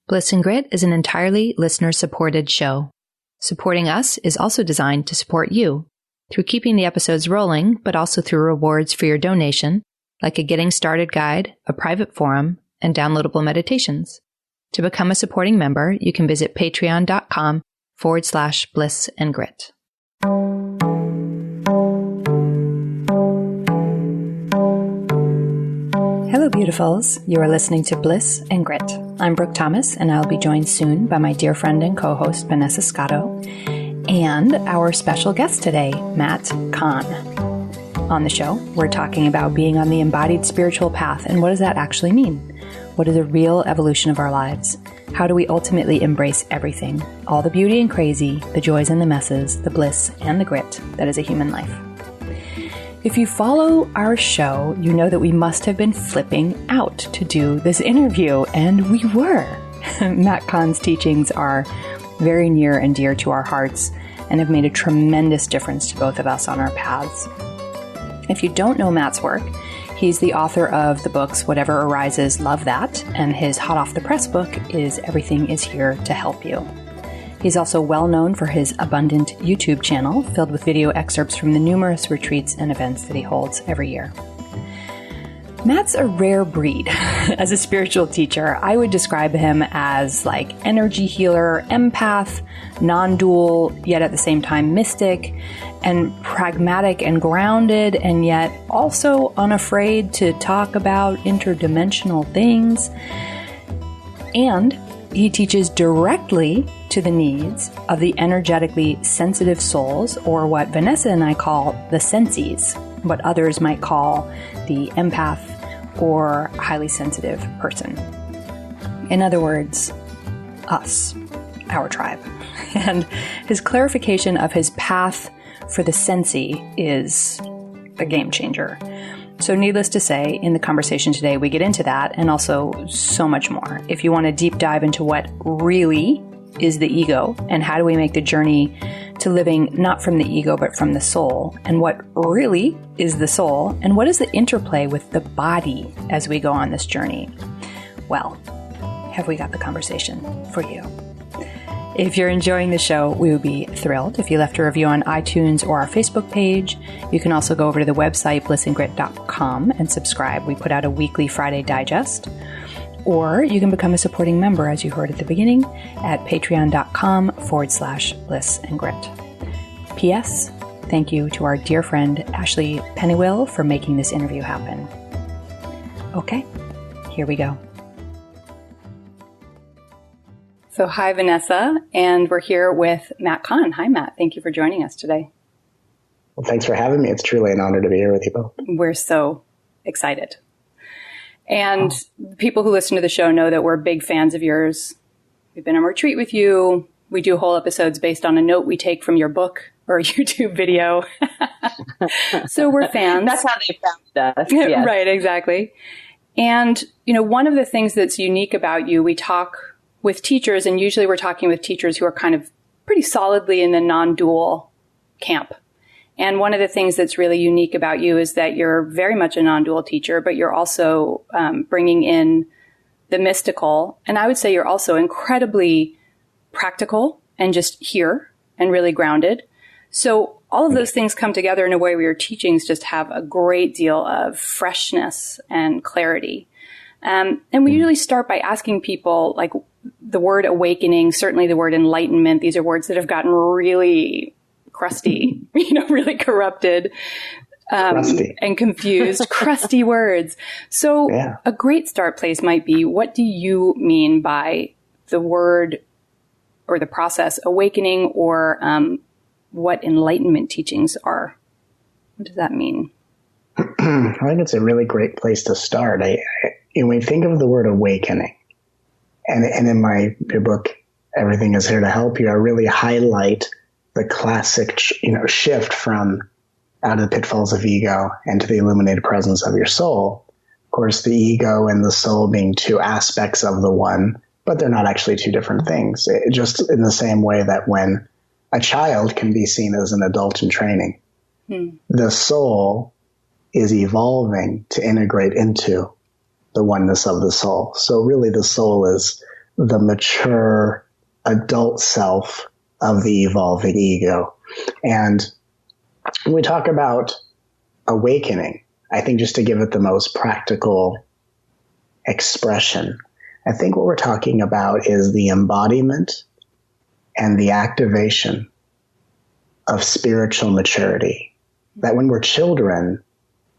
Bliss and Grit is an entirely listener-supported show. Supporting us is also designed to support you through keeping the episodes rolling, but also through rewards for your donation, like a getting started guide, a private forum, and downloadable meditations. To become a supporting member, you can visit patreon.com/bliss and grit. Hello, beautifuls. You are listening to Bliss and Grit. I'm Brooke Thomas, and I'll be joined soon by my dear friend and co-host, Vanessa Scotto, and our special guest today, Matt Kahn. On the show, we're talking about being on the embodied spiritual path, and what does that actually mean? What is a real evolution of our lives? How do we ultimately embrace everything, all the beauty and crazy, the joys and the messes, the bliss and the grit that is a human life? If you follow our show, you know that we must have been flipping out to do this interview, and we were. Matt Kahn's teachings are very near and dear to our hearts and have made a tremendous difference to both of us on our paths. If you don't know Matt's work, he's the author of the books Whatever Arises, Love That, and his hot off the press book is Everything is Here to Help You. He's also well known for his abundant YouTube channel filled with video excerpts from the numerous retreats and events that he holds every year. Matt's a rare breed. As a spiritual teacher, I would describe him as like energy healer, empath, nondual, yet at the same time mystic, and pragmatic and grounded, and yet also unafraid to talk about interdimensional things. And he teaches directly to the needs of the energetically sensitive souls, or what Vanessa and I call the sensies, what others might call the empath or highly sensitive person. In other words, us, our tribe. And his clarification of his path for the sensee is a game changer. So needless to say, in the conversation today, we get into that and also so much more. If you want to deep dive into what really is the ego and how do we make the journey to living not from the ego but from the soul, and what really is the soul, and what is the interplay with the body as we go on this journey, well, have we got the conversation for you. If you're enjoying the show, we would be thrilled if you left a review on iTunes or our Facebook page. You can also go over to the website blissandgrit.com and subscribe. We put out a weekly Friday digest. Or you can become a supporting member, as you heard at the beginning, at patreon.com/bliss and grit. P.S. Thank you to our dear friend Ashley Pennywill for making this interview happen. Okay, here we go. So hi, Vanessa, and we're here with Matt Kahn. Hi, Matt. Thank you for joining us today. Well, thanks for having me. It's truly an honor to be here with you both. We're so excited. And people who listen to the show know that we're big fans of yours. We've been on retreat with you. We do whole episodes based on a note we take from your book or a YouTube video. So we're fans. That's how they found us. Yes. Right, exactly. And, you know, one of the things that's unique about you, we talk with teachers, and usually we're talking with teachers who are kind of pretty solidly in the non-dual camp. And one of the things that's really unique about you is that you're very much a non-dual teacher, but you're also bringing in the mystical. And I would say you're also incredibly practical and just here and really grounded. So all of those things come together in a way where your teachings just have a great deal of freshness and clarity. And we usually start by asking people, like, the word awakening, certainly the word enlightenment. These are words that have gotten really crusty, really corrupted, and confused, crusty words. So a great start place might be, what do you mean by the word or the process awakening, or what enlightenment teachings are? What does that mean? I think it's a really great place to start. When you think of the word awakening, and in my book, Everything is Here to Help You, I really highlight the classic, shift from out of the pitfalls of ego and to the illuminated presence of your soul. Of course, the ego and the soul being two aspects of the one, but they're not actually two different things. Just in the same way that when a child can be seen as an adult in training, the soul is evolving to integrate into the oneness of the soul. So really the soul is the mature adult self of the evolving ego. And when we talk about awakening, I think just to give it the most practical expression, I think what we're talking about is the embodiment and the activation of spiritual maturity. That when we're children,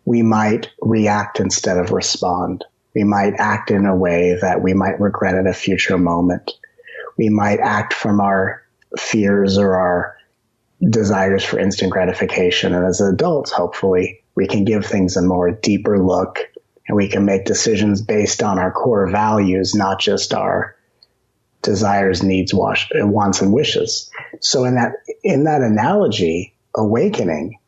we might react instead of respond. We might act in a way that we might regret at a future moment. We might act from our fears or our desires for instant gratification. And as adults, hopefully, we can give things a more deeper look, and we can make decisions based on our core values, not just our desires, needs, wants, and wishes. So in that analogy, awakening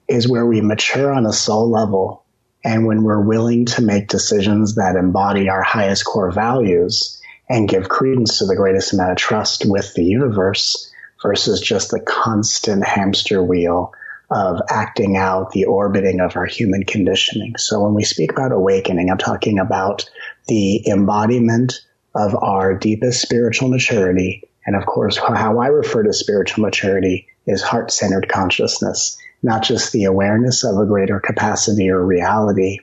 is where we mature on a soul level, and when we're willing to make decisions that embody our highest core values and give credence to the greatest amount of trust with the universe versus just the constant hamster wheel of acting out the orbiting of our human conditioning. So when we speak about awakening, I'm talking about the embodiment of our deepest spiritual maturity. And of course, how I refer to spiritual maturity is heart-centered consciousness, not just the awareness of a greater capacity or reality,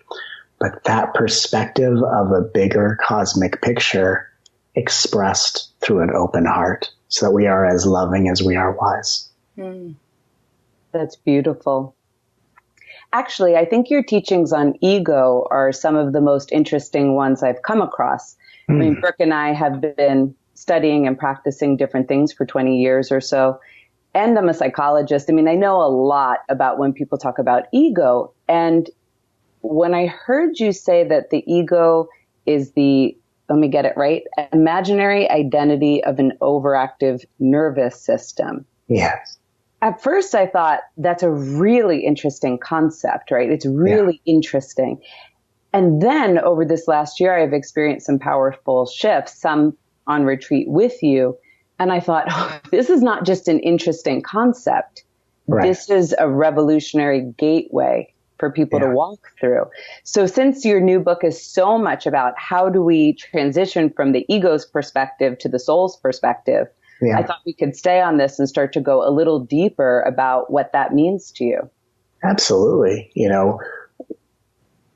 but that perspective of a bigger cosmic picture expressed through an open heart, so that we are as loving as we are wise. That's beautiful. Actually, I think your teachings on ego are some of the most interesting ones I've come across. I mean, Brooke and I have been studying and practicing different things for 20 years or so. And I'm a psychologist. I mean, I know a lot about when people talk about ego. And when I heard you say that the ego is the, let me get it right, imaginary identity of an overactive nervous system. Yes. At first, I thought that's a really interesting concept, right? It's really interesting. And then over this last year, I've experienced some powerful shifts, some on retreat with you. And I thought, oh, this is not just an interesting concept. Right. This is a revolutionary gateway for people to walk through. So since your new book is so much about how do we transition from the ego's perspective to the soul's perspective, I thought we could stay on this and start to go a little deeper about what that means to you. Absolutely. You know,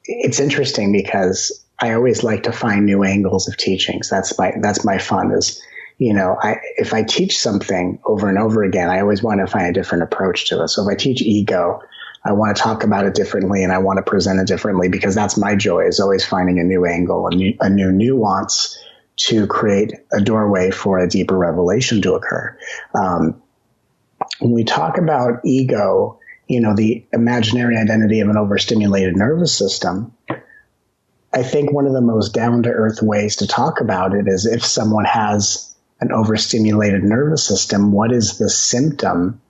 it's interesting because I always like to find new angles of teachings. That's my fun is, you know, if I teach something over and over again, I always want to find a different approach to it. So if I teach ego, I want to talk about it differently and I want to present it differently because that's my joy, is always finding a new angle, a new nuance to create a doorway for a deeper revelation to occur. When we talk about ego, you know, the imaginary identity of an overstimulated nervous system, I think one of the most down-to-earth ways to talk about it is if someone has an overstimulated nervous system, what is the symptom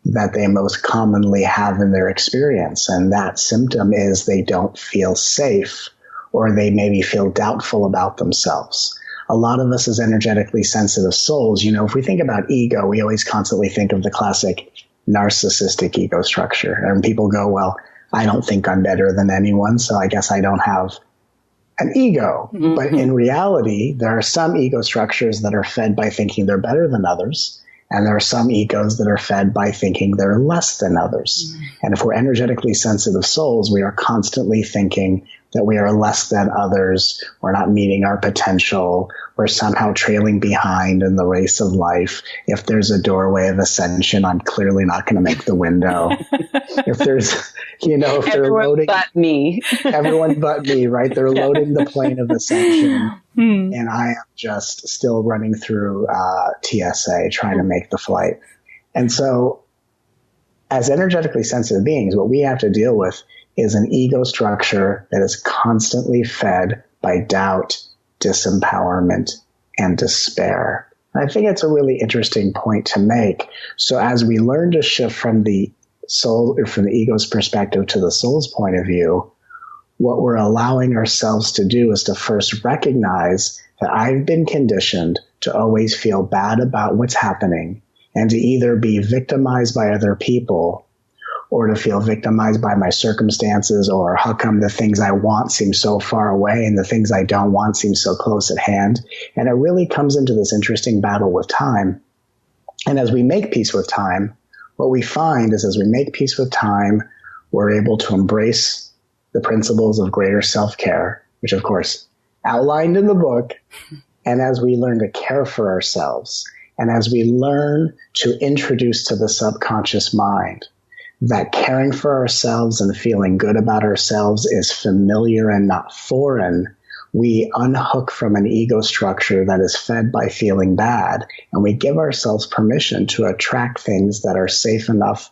that they most commonly have in their experience? And that symptom is they don't feel safe, or they maybe feel doubtful about themselves. A lot of us as energetically sensitive souls, you know, if we think about ego, we always constantly think of the classic narcissistic ego structure. And people go, well, I don't think I'm better than anyone, so I guess I don't have an ego. Mm-hmm. But in reality, there are some ego structures that are fed by thinking they're better than others. And there are some egos that are fed by thinking they're less than others. Mm-hmm. And if we're energetically sensitive souls, we are constantly thinking that we are less than others, we're not meeting our potential, we're somehow trailing behind in the race of life. If there's a doorway of ascension, I'm clearly not going to make the window. If there's, you know, if they're loading, but me. Everyone but me, right? They're loading the plane of ascension, and I am just still running through TSA trying to make the flight. And so, as energetically sensitive beings, what we have to deal with is an ego structure that is constantly fed by doubt, disempowerment, and despair. And I think it's a really interesting point to make. So as we learn to shift from the soul, or from the ego's perspective to the soul's point of view, what we're allowing ourselves to do is to first recognize that I've been conditioned to always feel bad about what's happening and to either be victimized by other people or to feel victimized by my circumstances, or how come the things I want seem so far away and the things I don't want seem so close at hand. And it really comes into this interesting battle with time. And as we make peace with time, what we find is as we make peace with time, we're able to embrace the principles of greater self-care, which of course outlined in the book. And as we learn to care for ourselves, and as we learn to introduce to the subconscious mind that caring for ourselves and feeling good about ourselves is familiar and not foreign, we unhook from an ego structure that is fed by feeling bad, and we give ourselves permission to attract things that are safe enough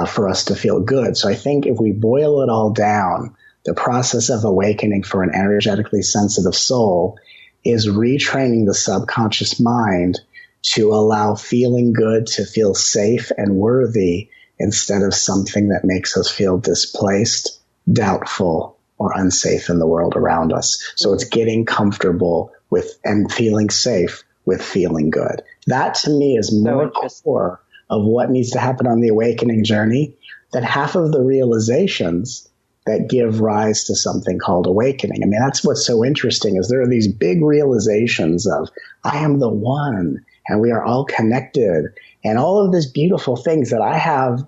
for us to feel good. So I think if we boil it all down, the process of awakening for an energetically sensitive soul is retraining the subconscious mind to allow feeling good to feel safe and worthy instead of something that makes us feel displaced, doubtful, or unsafe in the world around us. So it's getting comfortable with and feeling safe with feeling good. That to me is more core of what needs to happen on the awakening journey than half of the realizations that give rise to something called awakening. I mean, that's what's so interesting is there are these big realizations of I am the one and we are all connected and all of these beautiful things that I have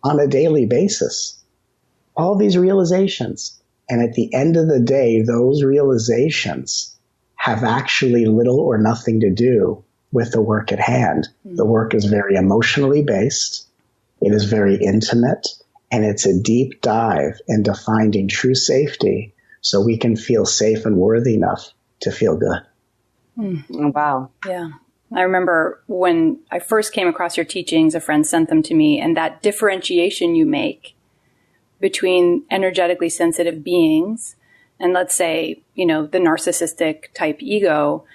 on a daily basis. All these realizations. And at the end of the day, those realizations have actually little or nothing to do with the work at hand. Mm-hmm. The work is very emotionally based. It is very intimate. And it's a deep dive into finding true safety so we can feel safe and worthy enough to feel good. Mm. Oh, wow. Yeah. I remember when I first came across your teachings, a friend sent them to me, and that differentiation you make between energetically sensitive beings and let's say, the narcissistic type ego,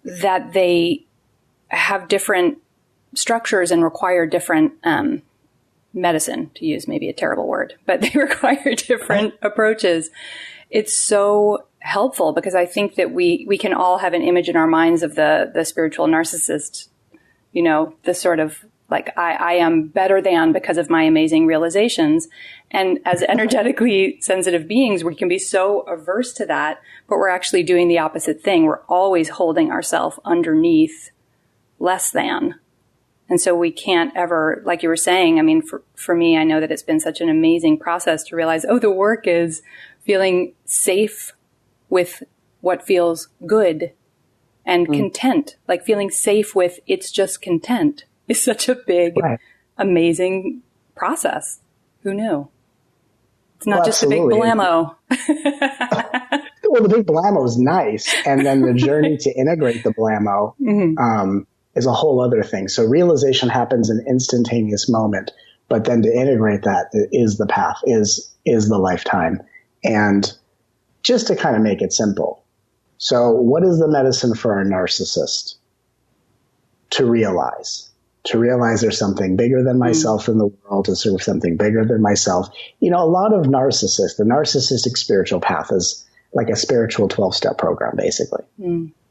that they have different structures and require different medicine, to use maybe a terrible word, but they require different approaches. It's so helpful because I think that we can all have an image in our minds of the spiritual narcissist, the sort of like, I am better than because of my amazing realizations. And as energetically sensitive beings, we can be so averse to that, but we're actually doing the opposite thing. We're always holding ourselves underneath less than. And so we can't ever, like you were saying, I mean, for me, I know that it's been such an amazing process to realize, the work is feeling safe with what feels good and content, like feeling safe with it's just content is such a big, amazing process. Who knew? It's not just absolutely. a big blammo. Well, the big blammo is nice. And then the journey to integrate the blammo, is a whole other thing. So realization happens in an instantaneous moment, but then to integrate that is the path, is the lifetime. And just to kind of make it simple. So what is the medicine for a narcissist? To realize there's something bigger than myself in the world, to serve something bigger than myself. A lot of narcissists, the narcissistic spiritual path is like a spiritual 12-step program, basically.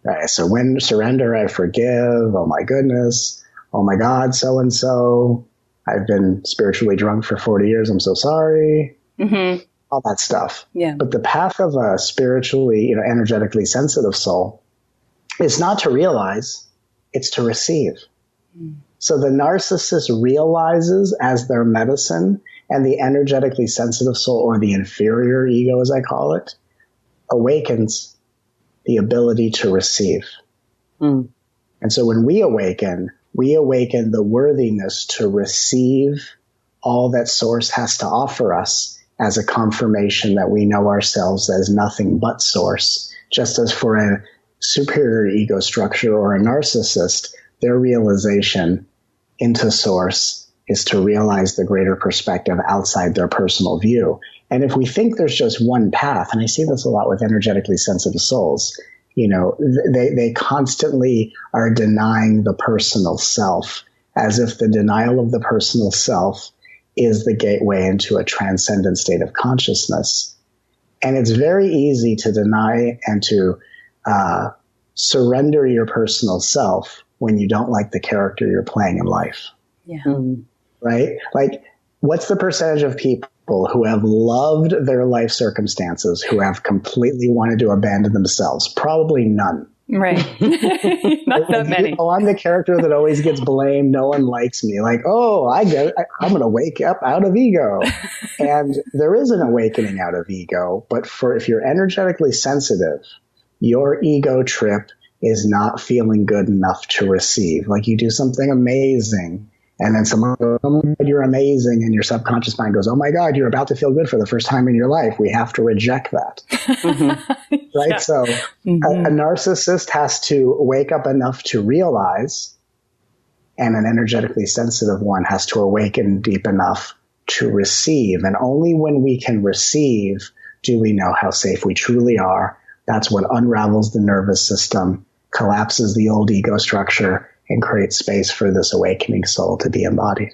Right. So when surrender, I forgive. Oh my goodness. Oh my God, so-and-so. I've been spiritually drunk for 40 years. I'm so sorry. Mm-hmm. All that stuff. Yeah. But the path of a spiritually, energetically sensitive soul is not to realize, it's to receive. So the narcissist realizes as their medicine, and the energetically sensitive soul, or the inferior ego, as I call it, awakens the ability to receive. And so when we awaken the worthiness to receive all that Source has to offer us as a confirmation that we know ourselves as nothing but Source. Just as for a superior ego structure or a narcissist, their realization into Source is to realize the greater perspective outside their personal view. And if we think there's just one path, and I see this a lot with energetically sensitive souls, they constantly are denying the personal self, as if the denial of the personal self is the gateway into a transcendent state of consciousness. And it's very easy to deny and to surrender your personal self when you don't like the character you're playing in life. Yeah. Right? Like, what's the percentage of people who have loved their life circumstances who have completely wanted to abandon themselves? Probably none. Right. Not that many. Oh, I'm the character that always gets blamed. No one likes me. Like, oh, I'm going to wake up out of ego. And there is an awakening out of ego. But if you're energetically sensitive, your ego trip is not feeling good enough to receive. Like you do something amazing, and then someone goes, oh my God, you're amazing. And your subconscious mind goes, oh my God, you're about to feel good for the first time in your life. We have to reject that. Right? Yeah. So a narcissist has to wake up enough to realize, and an energetically sensitive one has to awaken deep enough to receive. And only when we can receive do we know how safe we truly are. That's what unravels the nervous system, collapses the old ego structure, and create space for this awakening soul to be embodied.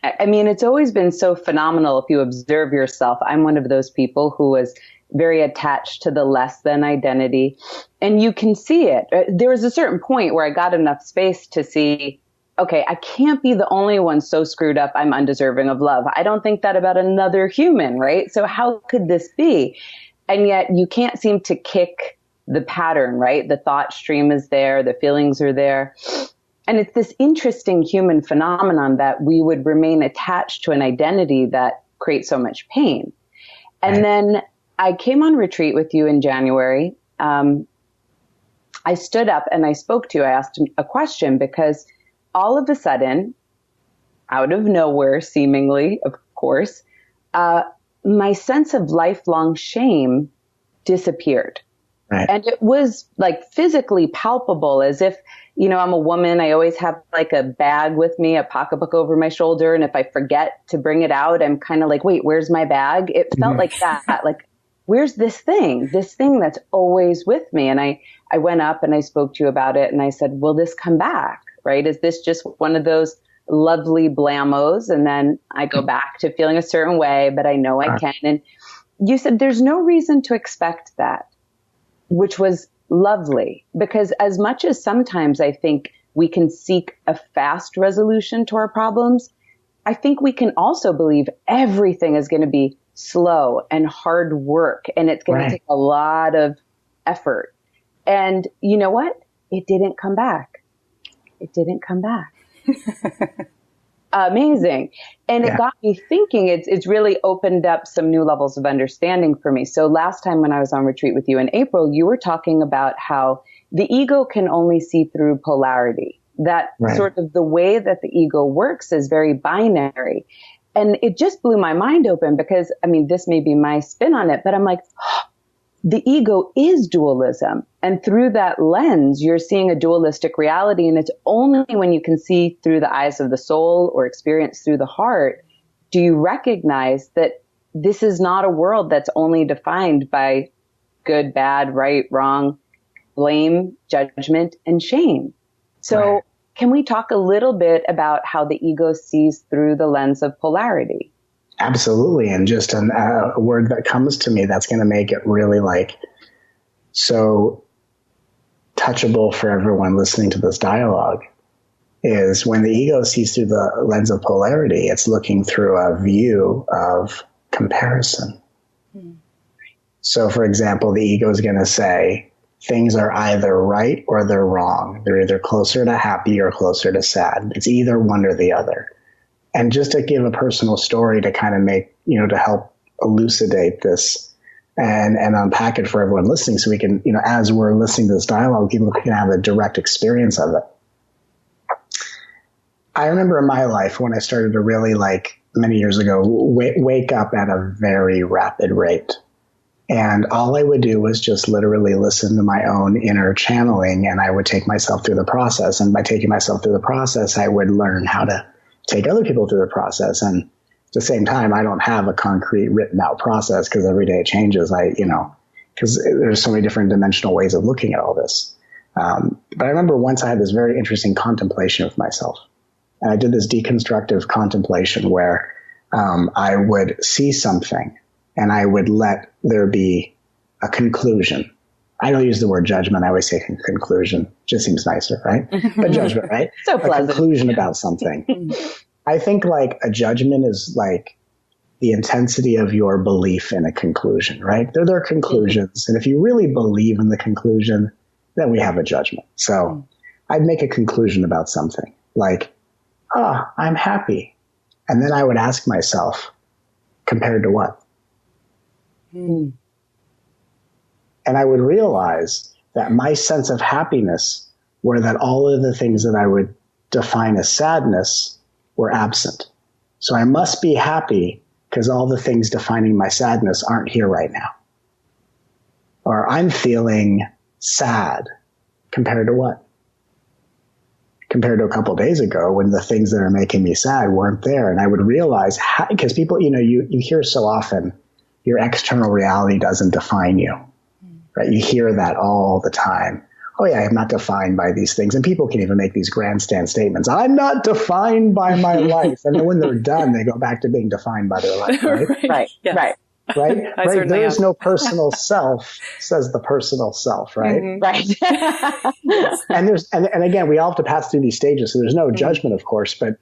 I mean, it's always been so phenomenal if you observe yourself. I'm one of those people who was very attached to the less than identity, and you can see it. There was a certain point where I got enough space to see, okay, I can't be the only one so screwed up I'm undeserving of love. I don't think that about another human, right? So how could this be? And yet you can't seem to kick the pattern, right? The thought stream is there, the feelings are there. And it's this interesting human phenomenon that we would remain attached to an identity that creates so much pain. And then I came on retreat with you in January. I stood up and I spoke to you. I asked a question because all of a sudden, out of nowhere, seemingly, of course, my sense of lifelong shame disappeared. Right. And it was like physically palpable, as if, you know, I'm a woman. I always have like a bag with me, a pocketbook over my shoulder. And if I forget to bring it out, I'm kind of like, wait, where's my bag? It felt like that. Like, where's this thing that's always with me? And I went up and I spoke to you about it. And I said, will this come back? Right? Is this just one of those lovely blamos? And then I go back to feeling a certain way, but I know I can. And you said, there's no reason to expect that, which was lovely, because as much as sometimes I think we can seek a fast resolution to our problems, I think we can also believe everything is going to be slow and hard work, and it's going to take a lot of effort. And you know what? It didn't come back. It didn't come back. Amazing. And it got me thinking. It's really opened up some new levels of understanding for me. So last time when I was on retreat with you in April, you were talking about how the ego can only see through polarity. That sort of the way that the ego works is very binary. And it just blew my mind open because, I mean, this may be my spin on it, but I'm like, the ego is dualism. And through that lens, you're seeing a dualistic reality. And it's only when you can see through the eyes of the soul or experience through the heart, do you recognize that this is not a world that's only defined by good, bad, right, wrong, blame, judgment, and shame. So can we talk a little bit about how the ego sees through the lens of polarity? Absolutely. And just a word that comes to me that's going to make it really like so touchable for everyone listening to this dialogue is when the ego sees through the lens of polarity, it's looking through a view of comparison. So, for example, the ego is going to say things are either right or they're wrong. They're either closer to happy or closer to sad. It's either one or the other. And just to give a personal story to kind of make, you know, to help elucidate this and unpack it for everyone listening so we can, you know, as we're listening to this dialogue, people can have a direct experience of it. I remember in my life when I started to really, like many years ago, wake up at a very rapid rate. And all I would do was just literally listen to my own inner channeling, and I would take myself through the process. And by taking myself through the process, I would learn how to take other people through the process. And at the same time, I don't have a concrete written out process because every day it changes. Because there's so many different dimensional ways of looking at all this. But I remember once I had this very interesting contemplation of myself. And I did this deconstructive contemplation where I would see something and I would let there be a conclusion. I don't use the word judgment. I always say conclusion. Just seems nicer, right? But judgment, right? So pleasant. A conclusion about something. I think like a judgment is like the intensity of your belief in a conclusion, right? They're their conclusions. And if you really believe in the conclusion, then we have a judgment. So I'd make a conclusion about something like, I'm happy. And then I would ask myself, compared to what? And I would realize that my sense of happiness were that all of the things that I would define as sadness were absent. So I must be happy because all the things defining my sadness aren't here right now. Or I'm feeling sad compared to what? Compared to a couple of days ago when the things that are making me sad weren't there. And I would realize, because people, you hear so often, your external reality doesn't define you, right? You hear that all the time. Oh yeah, I'm not defined by these things. And people can even make these grandstand statements. I'm not defined by my life. And then when they're done, they go back to being defined by their life, right? Right. Yes. Right. Right. There is no personal self, says the personal self, right? Mm-hmm. Right. And again, we all have to pass through these stages. So there's no judgment, of course, but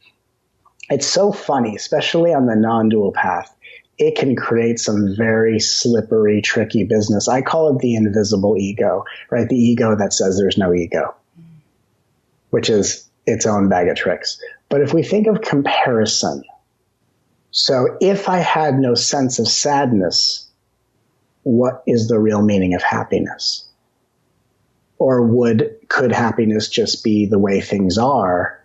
it's so funny, especially on the non-dual path. It can create some very slippery, tricky business. I call it the invisible ego, right? The ego that says there's no ego, which is its own bag of tricks. But if we think of comparison, so if I had no sense of sadness, what is the real meaning of happiness? Or could happiness just be the way things are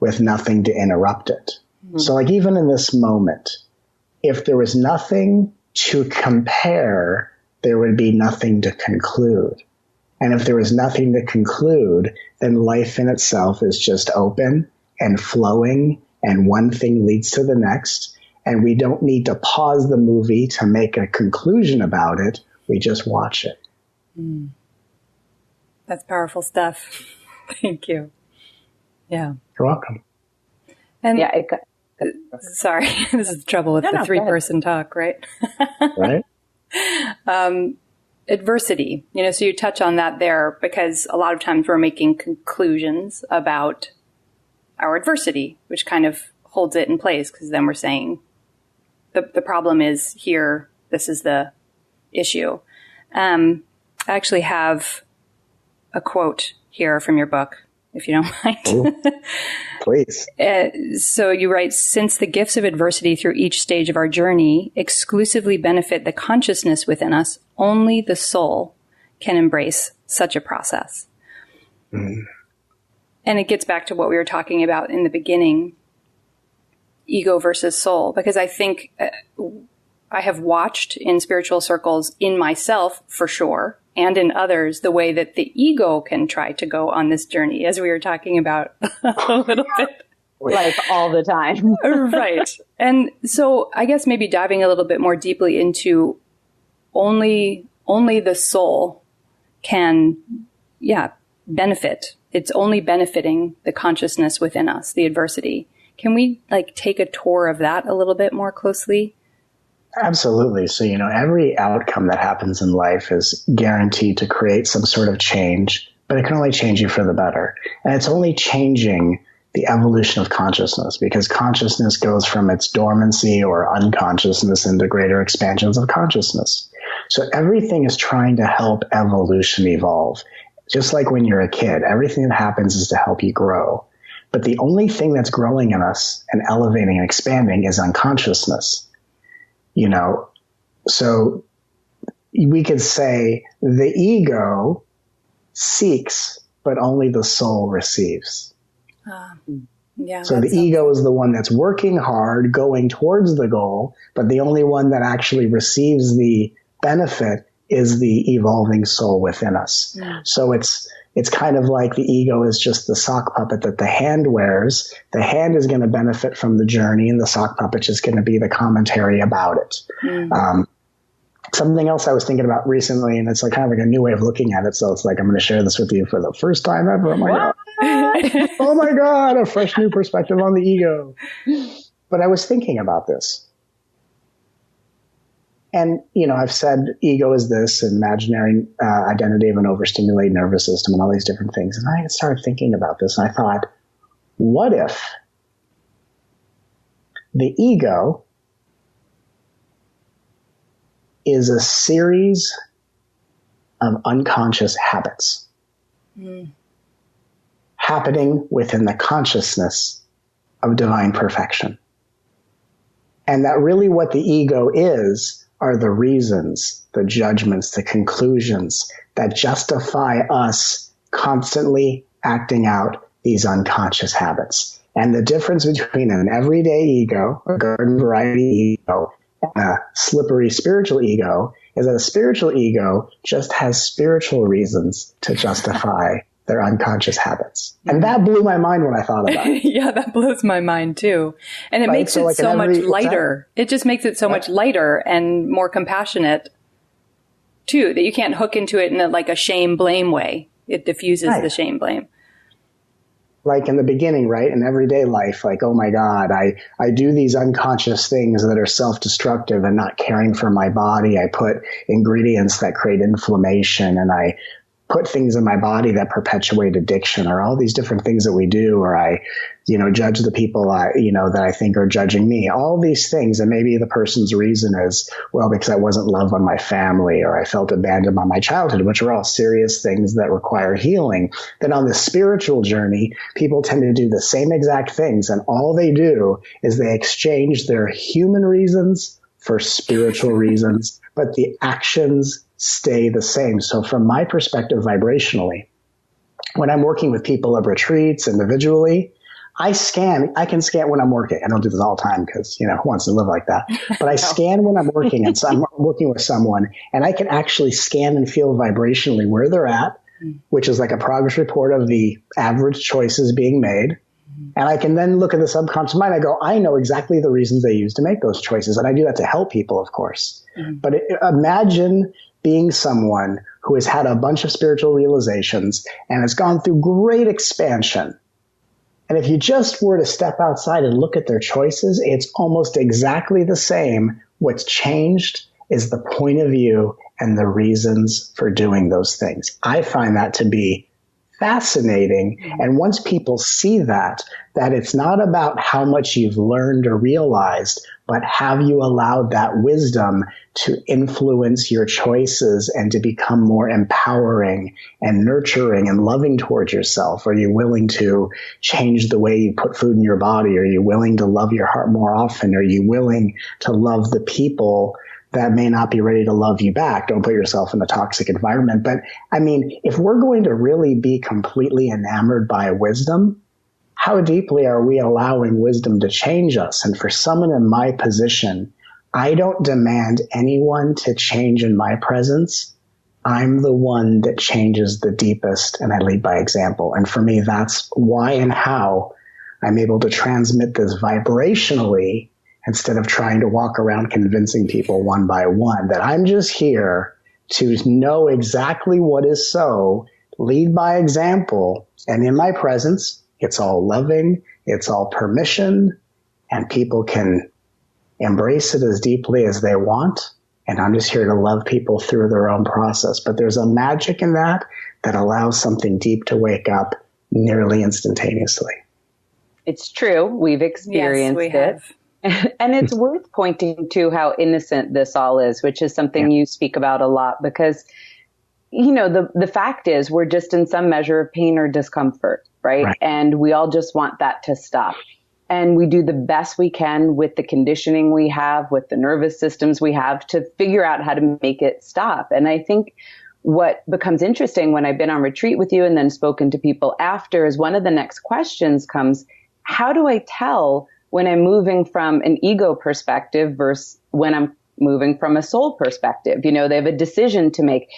with nothing to interrupt it? Mm-hmm. So like even in this moment, if there was nothing to compare, there would be nothing to conclude. And if there was nothing to conclude, then life in itself is just open and flowing, and one thing leads to the next. And we don't need to pause the movie to make a conclusion about it. We just watch it. That's powerful stuff. Thank you. Yeah. You're welcome. And sorry, this is the trouble with the three-person talk, right? Right. Adversity, so you touch on that there because a lot of times we're making conclusions about our adversity, which kind of holds it in place because then we're saying the problem is here, this is the issue. I actually have a quote here from your book, if you don't mind. Ooh, please. So you write, since the gifts of adversity through each stage of our journey exclusively benefit the consciousness within us, only the soul can embrace such a process. And it gets back to what we were talking about in the beginning, ego versus soul, because I think I have watched in spiritual circles in myself for sure, and in others, the way that the ego can try to go on this journey, as we were talking about a little bit. Like all the time. Right. And so I guess maybe diving a little bit more deeply into only the soul can, benefit. It's only benefiting the consciousness within us, the adversity. Can we take a tour of that a little bit more closely? Absolutely. So, every outcome that happens in life is guaranteed to create some sort of change, but it can only change you for the better. And it's only changing the evolution of consciousness, because consciousness goes from its dormancy or unconsciousness into greater expansions of consciousness. So everything is trying to help evolution evolve. Just like when you're a kid, everything that happens is to help you grow. But the only thing that's growing in us and elevating and expanding is unconsciousness. So we could say the ego seeks, but only the soul receives. So the ego is the one that's working hard, going towards the goal, but the only one that actually receives the benefit is the evolving soul within us. Yeah. So it's kind of like the ego is just the sock puppet that the hand wears. The hand is going to benefit from the journey, and the sock puppet is going to be the commentary about it. Something else I was thinking about recently, and it's kind of like a new way of looking at it. So it's like, I'm going to share this with you for the first time ever. Oh my God, a fresh new perspective on the ego. But I was thinking about this. And, I've said ego is this imaginary identity of an overstimulated nervous system and all these different things. And I started thinking about this, and I thought, what if the ego is a series of unconscious habits happening within the consciousness of divine perfection. And that really what the ego is are the reasons, the judgments, the conclusions that justify us constantly acting out these unconscious habits. And the difference between an everyday ego, a garden variety ego, and a slippery spiritual ego is that a spiritual ego just has spiritual reasons to justify their unconscious habits. And that blew my mind when I thought about it. Yeah, that blows my mind too. And it makes it so much lighter. It just makes it so much lighter and more compassionate too, that you can't hook into it in a shame blame way. It diffuses the shame blame. Like in the beginning, right? In everyday life, like, oh my God, I do these unconscious things that are self-destructive and not caring for my body. I put ingredients that create inflammation, and I put things in my body that perpetuate addiction, or all these different things that we do, or I, judge the people that I think are judging me, all these things. And maybe the person's reason is, well, because I wasn't loved by my family, or I felt abandoned by my childhood, which are all serious things that require healing. Then on the spiritual journey, people tend to do the same exact things. And all they do is they exchange their human reasons for spiritual reasons, but the actions stay the same. So from my perspective, vibrationally, when I'm working with people at retreats individually, I can scan when I'm working. I don't do this all the time because, who wants to live like that? But I scan when I'm working, and so I'm working with someone, and I can actually scan and feel vibrationally where they're at, which is like a progress report of the average choices being made. And I can then look at the subconscious mind. I go, I know exactly the reasons they used to make those choices. And I do that to help people, of course. But imagine being someone who has had a bunch of spiritual realizations and has gone through great expansion. And if you just were to step outside and look at their choices, it's almost exactly the same. What's changed is the point of view and the reasons for doing those things. I find that to be fascinating. And once people see that it's not about how much you've learned or realized, but have you allowed that wisdom to influence your choices and to become more empowering and nurturing and loving towards yourself? Are you willing to change the way you put food in your body? Are you willing to love your heart more often? Are you willing to love the people that may not be ready to love you back? Don't put yourself in a toxic environment. But I mean, if we're going to really be completely enamored by wisdom, how deeply are we allowing wisdom to change us? And for someone in my position, I don't demand anyone to change in my presence. I'm the one that changes the deepest, and I lead by example. And for me, that's why and how I'm able to transmit this vibrationally, instead of trying to walk around convincing people one by one that I'm just here to know exactly what is so, lead by example, and in my presence, it's all loving, it's all permission, and people can embrace it as deeply as they want. And I'm just here to love people through their own process. But there's a magic in that allows something deep to wake up nearly instantaneously. It's true. We've experienced it. And it's worth pointing to how innocent this all is, which is something you speak about a lot, because, the fact is we're just in some measure of pain or discomfort, right? And we all just want that to stop. And we do the best we can with the conditioning we have, with the nervous systems we have, to figure out how to make it stop. And I think what becomes interesting when I've been on retreat with you and then spoken to people after is one of the next questions comes, how do I tell when I'm moving from an ego perspective versus when I'm moving from a soul perspective? They have a decision to make.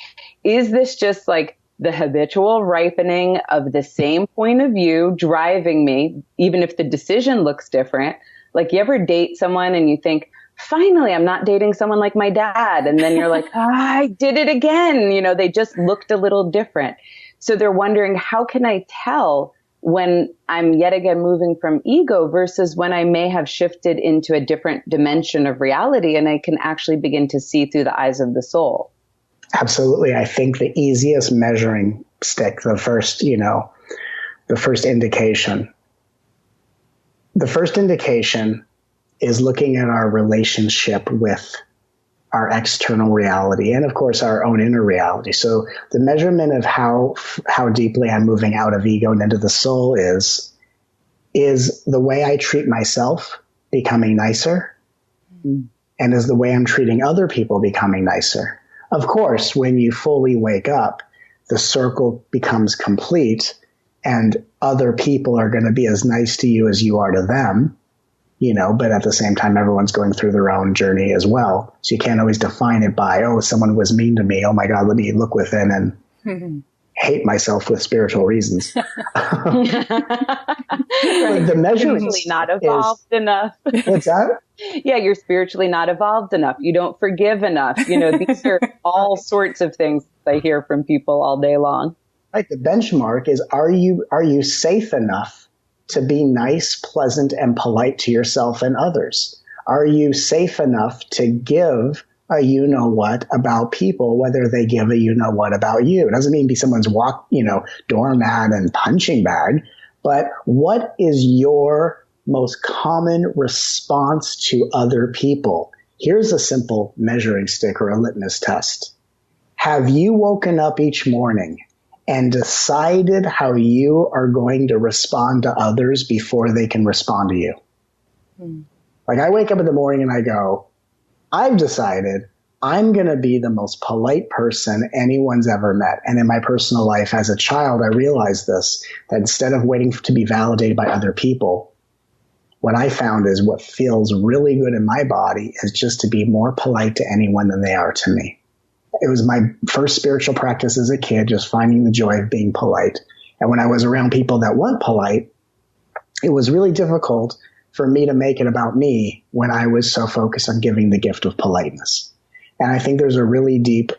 Is this just like the habitual ripening of the same point of view driving me, even if the decision looks different? Like, you ever date someone and you think, finally, I'm not dating someone like my dad. And then you're like, I did it again. They just looked a little different. So they're wondering, how can I tell when I'm yet again moving from ego versus when I may have shifted into a different dimension of reality and I can actually begin to see through the eyes of the soul? Absolutely. I think the easiest measuring stick, the first indication is looking at our relationship with our external reality and, of course, our own inner reality. So the measurement of how deeply I'm moving out of ego and into the soul is the way I treat myself becoming nicer, and is the way I'm treating other people becoming nicer. Of course, when you fully wake up, the circle becomes complete, and other people are going to be as nice to you as you are to them. But at the same time, everyone's going through their own journey as well. So you can't always define it by, oh, someone was mean to me. Oh my God, let me look within and hate myself with spiritual reasons. Right. The measure is not evolved enough. What's that? Yeah, you're spiritually not evolved enough. You don't forgive enough. These are all sorts of things I hear from people all day long. Right. The benchmark is, are you safe enough to be nice, pleasant, and polite to yourself and others? Are you safe enough to give a you-know-what about people, whether they give a you-know-what about you? It doesn't mean be someone's doormat and punching bag, but what is your most common response to other people? Here's a simple measuring stick or a litmus test. Have you woken up each morning and decided how you are going to respond to others before they can respond to you? Like, I wake up in the morning and I go, I've decided I'm going to be the most polite person anyone's ever met. And in my personal life as a child, I realized this, that instead of waiting to be validated by other people, what I found is what feels really good in my body is just to be more polite to anyone than they are to me. It was my first spiritual practice as a kid, just finding the joy of being polite. And when I was around people that weren't polite, it was really difficult for me to make it about me when I was so focused on giving the gift of politeness. And I think there's a really deep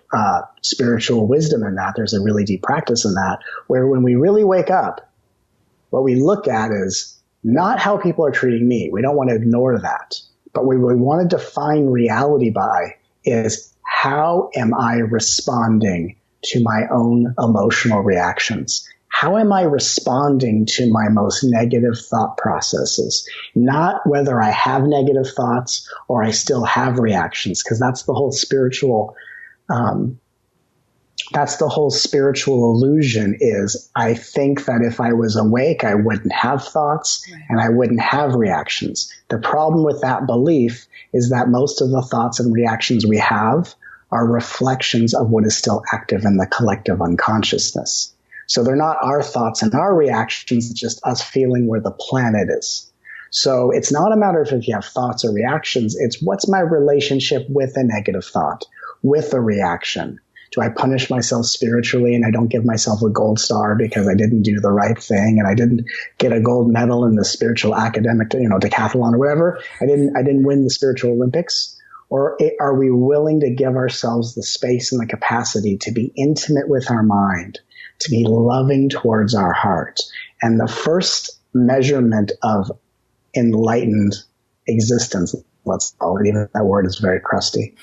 spiritual wisdom in that. There's a really deep practice in that, where when we really wake up, what we look at is not how people are treating me. We don't want to ignore that. But what we want to define reality by is, how am I responding to my own emotional reactions? How am I responding to my most negative thought processes? Not whether I have negative thoughts or I still have reactions, because that's the whole spiritual illusion is, I think that if I was awake, I wouldn't have thoughts and I wouldn't have reactions. The problem with that belief is that most of the thoughts and reactions we have are reflections of what is still active in the collective unconsciousness. So they're not our thoughts and our reactions, it's just us feeling where the planet is. So it's not a matter of if you have thoughts or reactions, it's what's my relationship with a negative thought, with a reaction. Do I punish myself spiritually and I don't give myself a gold star because I didn't do the right thing and I didn't get a gold medal in the spiritual academic, decathlon or whatever? I didn't win the spiritual Olympics. Or are we willing to give ourselves the space and the capacity to be intimate with our mind, to be loving towards our heart? And the first measurement of enlightened existence, let's call it, even that word is very crusty.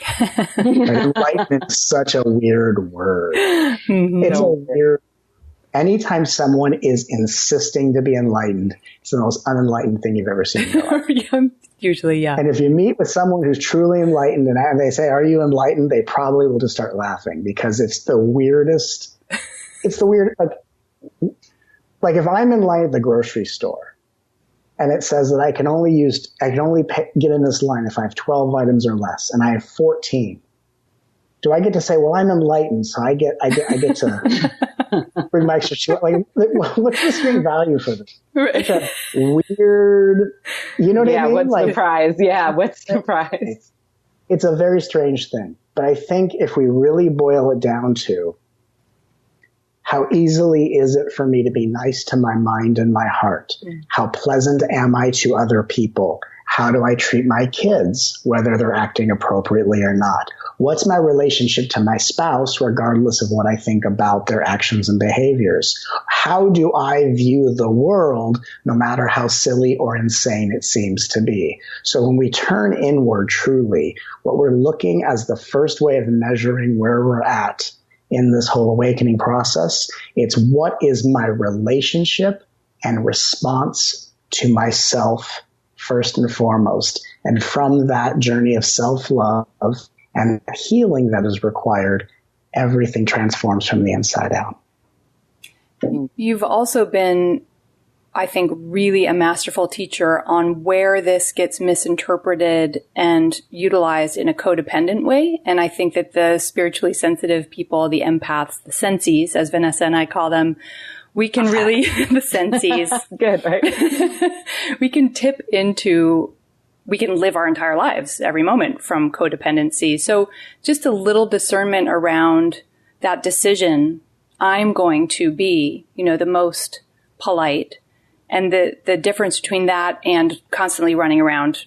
Enlightenment is such a weird word. It's a weird. Anytime someone is insisting to be enlightened, it's the most unenlightened thing you've ever seen in your life. Usually, yeah. And if you meet with someone who's truly enlightened and they say, "Are you enlightened?" they probably will just start laughing, because it's the weirdest. It's the weird, like if I'm in line at the grocery store and it says that I can only get in this line if I have 12 items or less, and I have 14. Do I get to say, well, I'm enlightened, so I get to bring my extra shit? Like, what's the street value for this? It's a weird, you know what I mean? What's the prize? Yeah, what's the prize? It's a very strange thing. But I think if we really boil it down to how easily is it for me to be nice to my mind and my heart? How pleasant am I to other people? How do I treat my kids, whether they're acting appropriately or not? What's my relationship to my spouse, regardless of what I think about their actions and behaviors? How do I view the world, no matter how silly or insane it seems to be? So when we turn inward truly, what we're looking as the first way of measuring where we're at in this whole awakening process, it's what is my relationship and response to myself first and foremost. And from that journey of self-love and healing that is required, everything transforms from the inside out. You've also been, I think, really a masterful teacher on where this gets misinterpreted and utilized in a codependent way. And I think that the spiritually sensitive people, the empaths, the sensies, as Vanessa and I call them, we can really, the sensies. Good, right? We can live our entire lives every moment from codependency. So just a little discernment around that decision. I'm going to be, the most polite, and the difference between that and constantly running around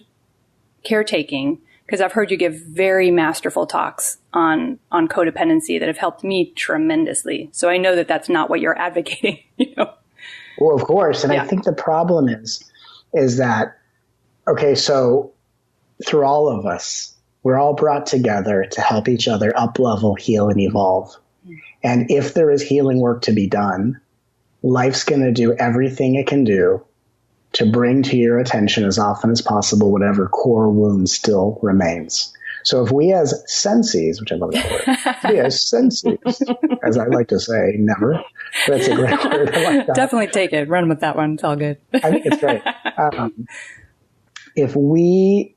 caretaking. Because I've heard you give very masterful talks on codependency that have helped me tremendously. So I know that that's not what you're advocating. Well, of course. And I think the problem is that, okay, so through all of us, we're all brought together to help each other up-level, heal, and evolve. And if there is healing work to be done, life's going to do everything it can do to bring to your attention as often as possible whatever core wound still remains. So if we as sensies, which I love that word, we as sensies, as I like to say, never, but it's a great word. I like that. Definitely take it. Run with that one. It's all good. I think it's great. If we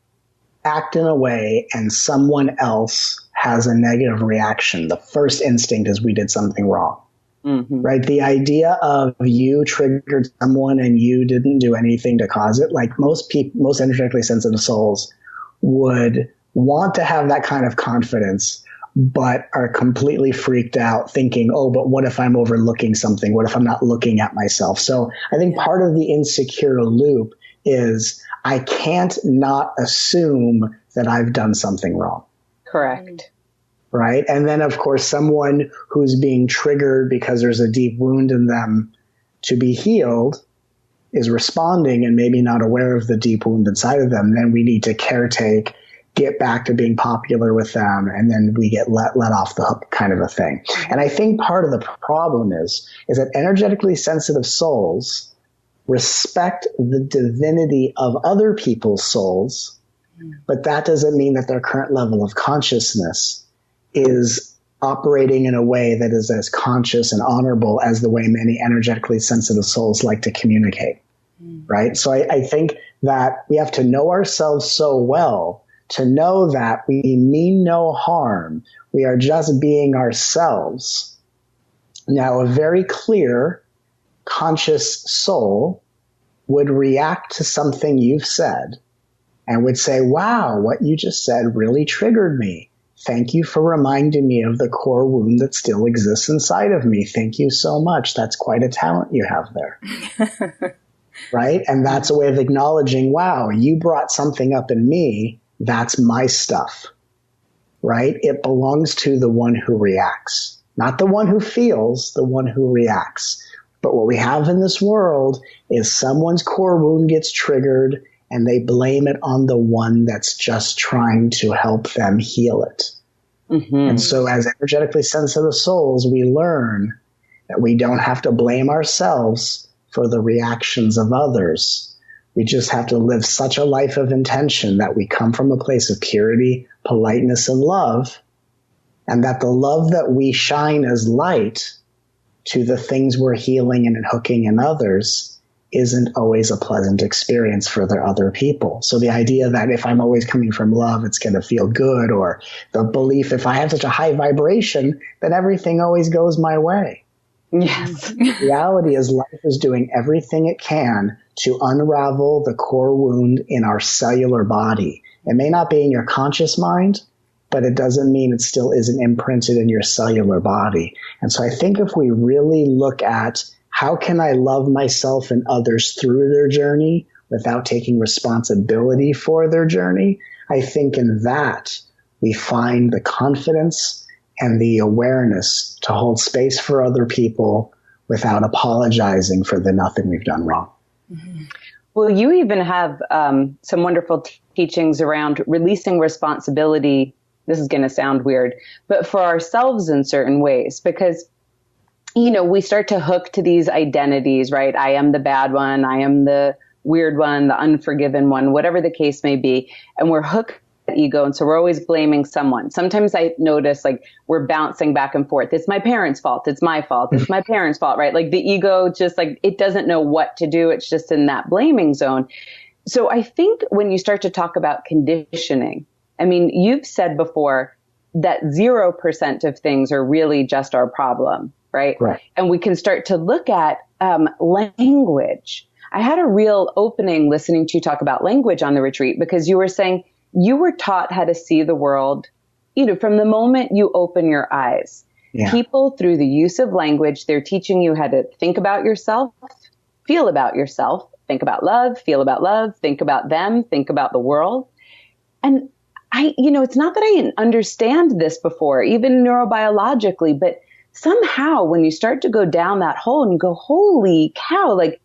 act in a way and someone else has a negative reaction, the first instinct is we did something wrong. Mm-hmm. Right? The idea of you triggered someone and you didn't do anything to cause it, like most energetically sensitive souls would want to have that kind of confidence, but are completely freaked out thinking, oh, but what if I'm overlooking something? What if I'm not looking at myself? So I think part of the insecure loop is I can't not assume that I've done something wrong. Correct. Right. And then, of course, someone who's being triggered because there's a deep wound in them to be healed is responding and maybe not aware of the deep wound inside of them. Then we need to caretake, get back to being popular with them, and then we get let off the hook kind of a thing. And I think part of the problem is that energetically sensitive souls respect the divinity of other people's souls, but that doesn't mean that their current level of consciousness is operating in a way that is as conscious and honorable as the way many energetically sensitive souls like to communicate, right? So I think that we have to know ourselves so well to know that we mean no harm. We are just being ourselves. Now, a very clear, conscious soul would react to something you've said and would say, wow, what you just said really triggered me. Thank you for reminding me of the core wound that still exists inside of me. Thank you so much. That's quite a talent you have there. Right? And that's a way of acknowledging, wow, you brought something up in me. That's my stuff. Right? It belongs to the one who reacts, not the one who feels, the one who reacts. But what we have in this world is someone's core wound gets triggered and they blame it on the one that's just trying to help them heal it. Mm-hmm. And so as energetically sensitive souls, we learn that we don't have to blame ourselves for the reactions of others. We just have to live such a life of intention that we come from a place of purity, politeness, and love, and that the love that we shine as light to the things we're healing and hooking in others isn't always a pleasant experience for the other people. So the idea that if I'm always coming from love, it's going to feel good, or the belief if I have such a high vibration, then everything always goes my way. Yes. The reality is life is doing everything it can to unravel the core wound in our cellular body. It may not be in your conscious mind, but it doesn't mean it still isn't imprinted in your cellular body. And so I think if we really look at how can I love myself and others through their journey without taking responsibility for their journey, I think in that we find the confidence and the awareness to hold space for other people without apologizing for the nothing we've done wrong. Mm-hmm. Well, you even have some wonderful teachings around releasing responsibility. This is going to sound weird, but for ourselves in certain ways, because we start to hook to these identities, right? I am the bad one. I am the weird one, the unforgiven one, whatever the case may be. And we're hooked at ego. And so we're always blaming someone. Sometimes I notice like we're bouncing back and forth. It's my parents' fault. It's my fault. It's my parents' fault, right? Like the ego just like, it doesn't know what to do. It's just in that blaming zone. So I think when you start to talk about conditioning, I mean, you've said before that 0% of things are really just our problem, right? Right. And we can start to look at language. I had a real opening listening to you talk about language on the retreat, because you were saying you were taught how to see the world, from the moment you open your eyes. Yeah. People, through the use of language, they're teaching you how to think about yourself, feel about yourself, think about love, feel about love, think about them, think about the world. And it's not that I didn't understand this before, even neurobiologically, but somehow when you start to go down that hole and you go, holy cow, like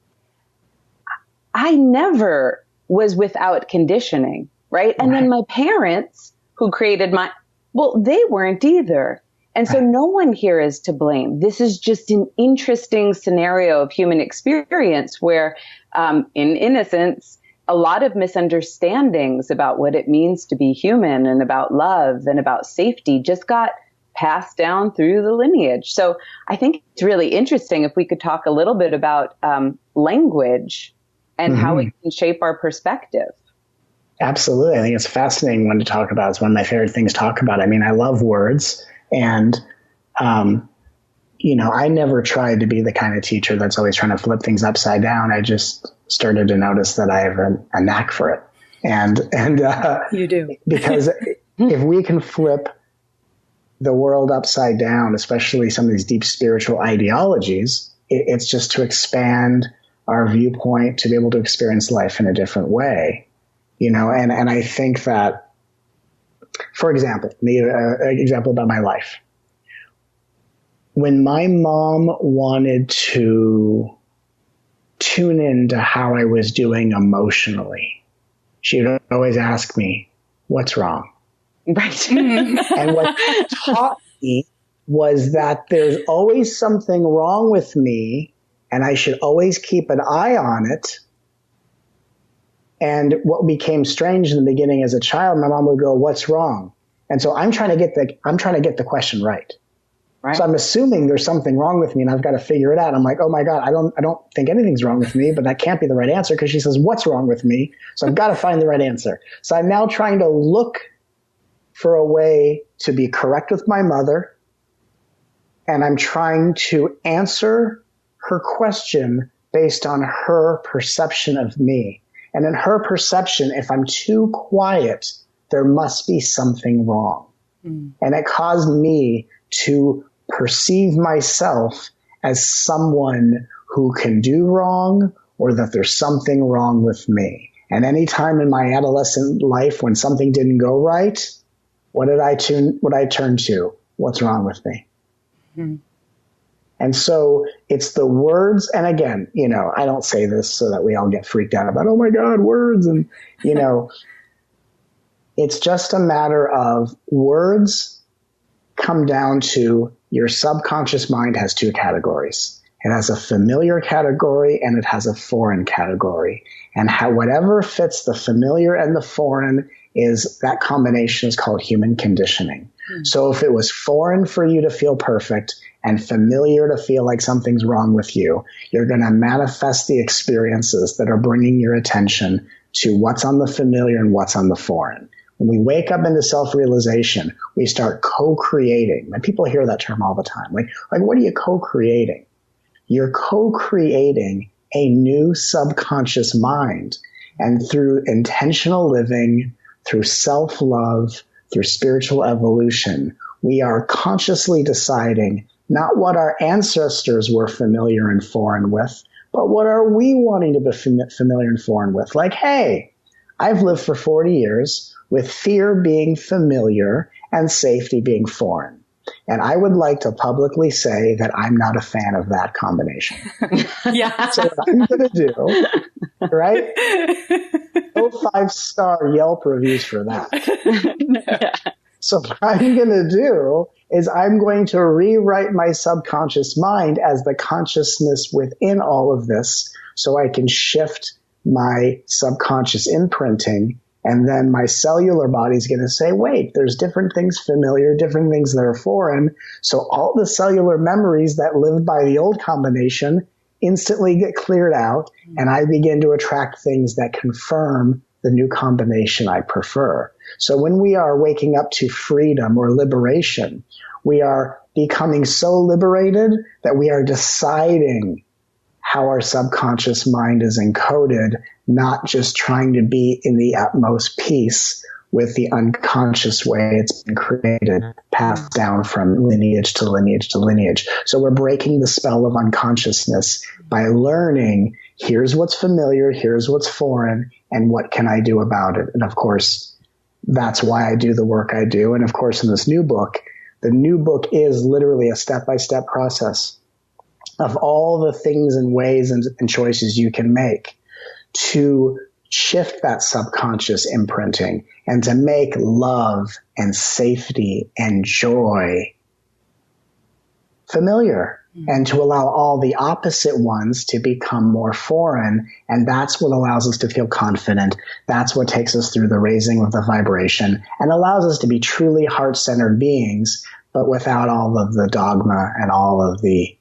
I never was without conditioning, right? And then my parents who created they weren't either. And so no one here is to blame. This is just an interesting scenario of human experience where, in innocence, a lot of misunderstandings about what it means to be human and about love and about safety just got passed down through the lineage. So I think it's really interesting if we could talk a little bit about language and how it can shape our perspective. Absolutely. I think it's a fascinating one to talk about. It's one of my favorite things to talk about. I mean, I love words, and I never tried to be the kind of teacher that's always trying to flip things upside down. I just started to notice that I have a knack for it. And you do. Because if we can flip the world upside down, especially some of these deep spiritual ideologies, it's just to expand our viewpoint, to be able to experience life in a different way, and I think that, for example, an example about my life. When my mom wanted to tune into how I was doing emotionally, she would always ask me, what's wrong? Right. And what that taught me was that there's always something wrong with me, and I should always keep an eye on it. And what became strange in the beginning as a child, my mom would go, what's wrong? And so I'm trying to get the question right. Right. So I'm assuming there's something wrong with me and I've got to figure it out. I'm like, oh my God, I don't think anything's wrong with me, but that can't be the right answer because she says, what's wrong with me? So I've got to find the right answer. So I'm now trying to look for a way to be correct with my mother. And I'm trying to answer her question based on her perception of me. And in her perception, if I'm too quiet, there must be something wrong. And it caused me to perceive myself as someone who can do wrong, or that there's something wrong with me. And any time in my adolescent life when something didn't go right, what did I turn to? What's wrong with me? And so it's the words. And again, I don't say this so that we all get freaked out about, oh my God, words. And, it's just a matter of words come down to your subconscious mind has two categories. It has a familiar category and it has a foreign category. And whatever fits the familiar and the foreign is that combination is called human conditioning. So if it was foreign for you to feel perfect and familiar to feel like something's wrong with you, you're going to manifest the experiences that are bringing your attention to what's on the familiar and what's on the foreign. When we wake up into self-realization, we start co-creating. And people hear that term all the time. Like, what are you co-creating? You're co-creating a new subconscious mind. And through intentional living, through self-love, through spiritual evolution, we are consciously deciding not what our ancestors were familiar and foreign with, but what are we wanting to be familiar and foreign with? Like, hey, I've lived for 40 years with fear being familiar and safety being foreign. And I would like to publicly say that I'm not a fan of that combination. Yeah. So what I'm going to do, right? No 5-star Yelp reviews for that. Yeah. So what I'm going to do is I'm going to rewrite my subconscious mind as the consciousness within all of this so I can shift my subconscious imprinting. And then my cellular body is going to say, wait, there's different things familiar, different things that are foreign. So all the cellular memories that lived by the old combination instantly get cleared out. And I begin to attract things that confirm the new combination I prefer. So when we are waking up to freedom or liberation, we are becoming so liberated that we are deciding how our subconscious mind is encoded, not just trying to be in the utmost peace with the unconscious way it's been created, passed down from lineage to lineage to lineage. So we're breaking the spell of unconsciousness by learning, here's what's familiar, here's what's foreign, and what can I do about it? And of course, that's why I do the work I do. And of course, in this new book, the new book is literally a step-by-step process of all the things and ways and choices you can make to shift that subconscious imprinting and to make love and safety and joy familiar, and to allow all the opposite ones to become more foreign. And that's what allows us to feel confident. That's what takes us through the raising of the vibration and allows us to be truly heart-centered beings, but without all of the dogma and all of the,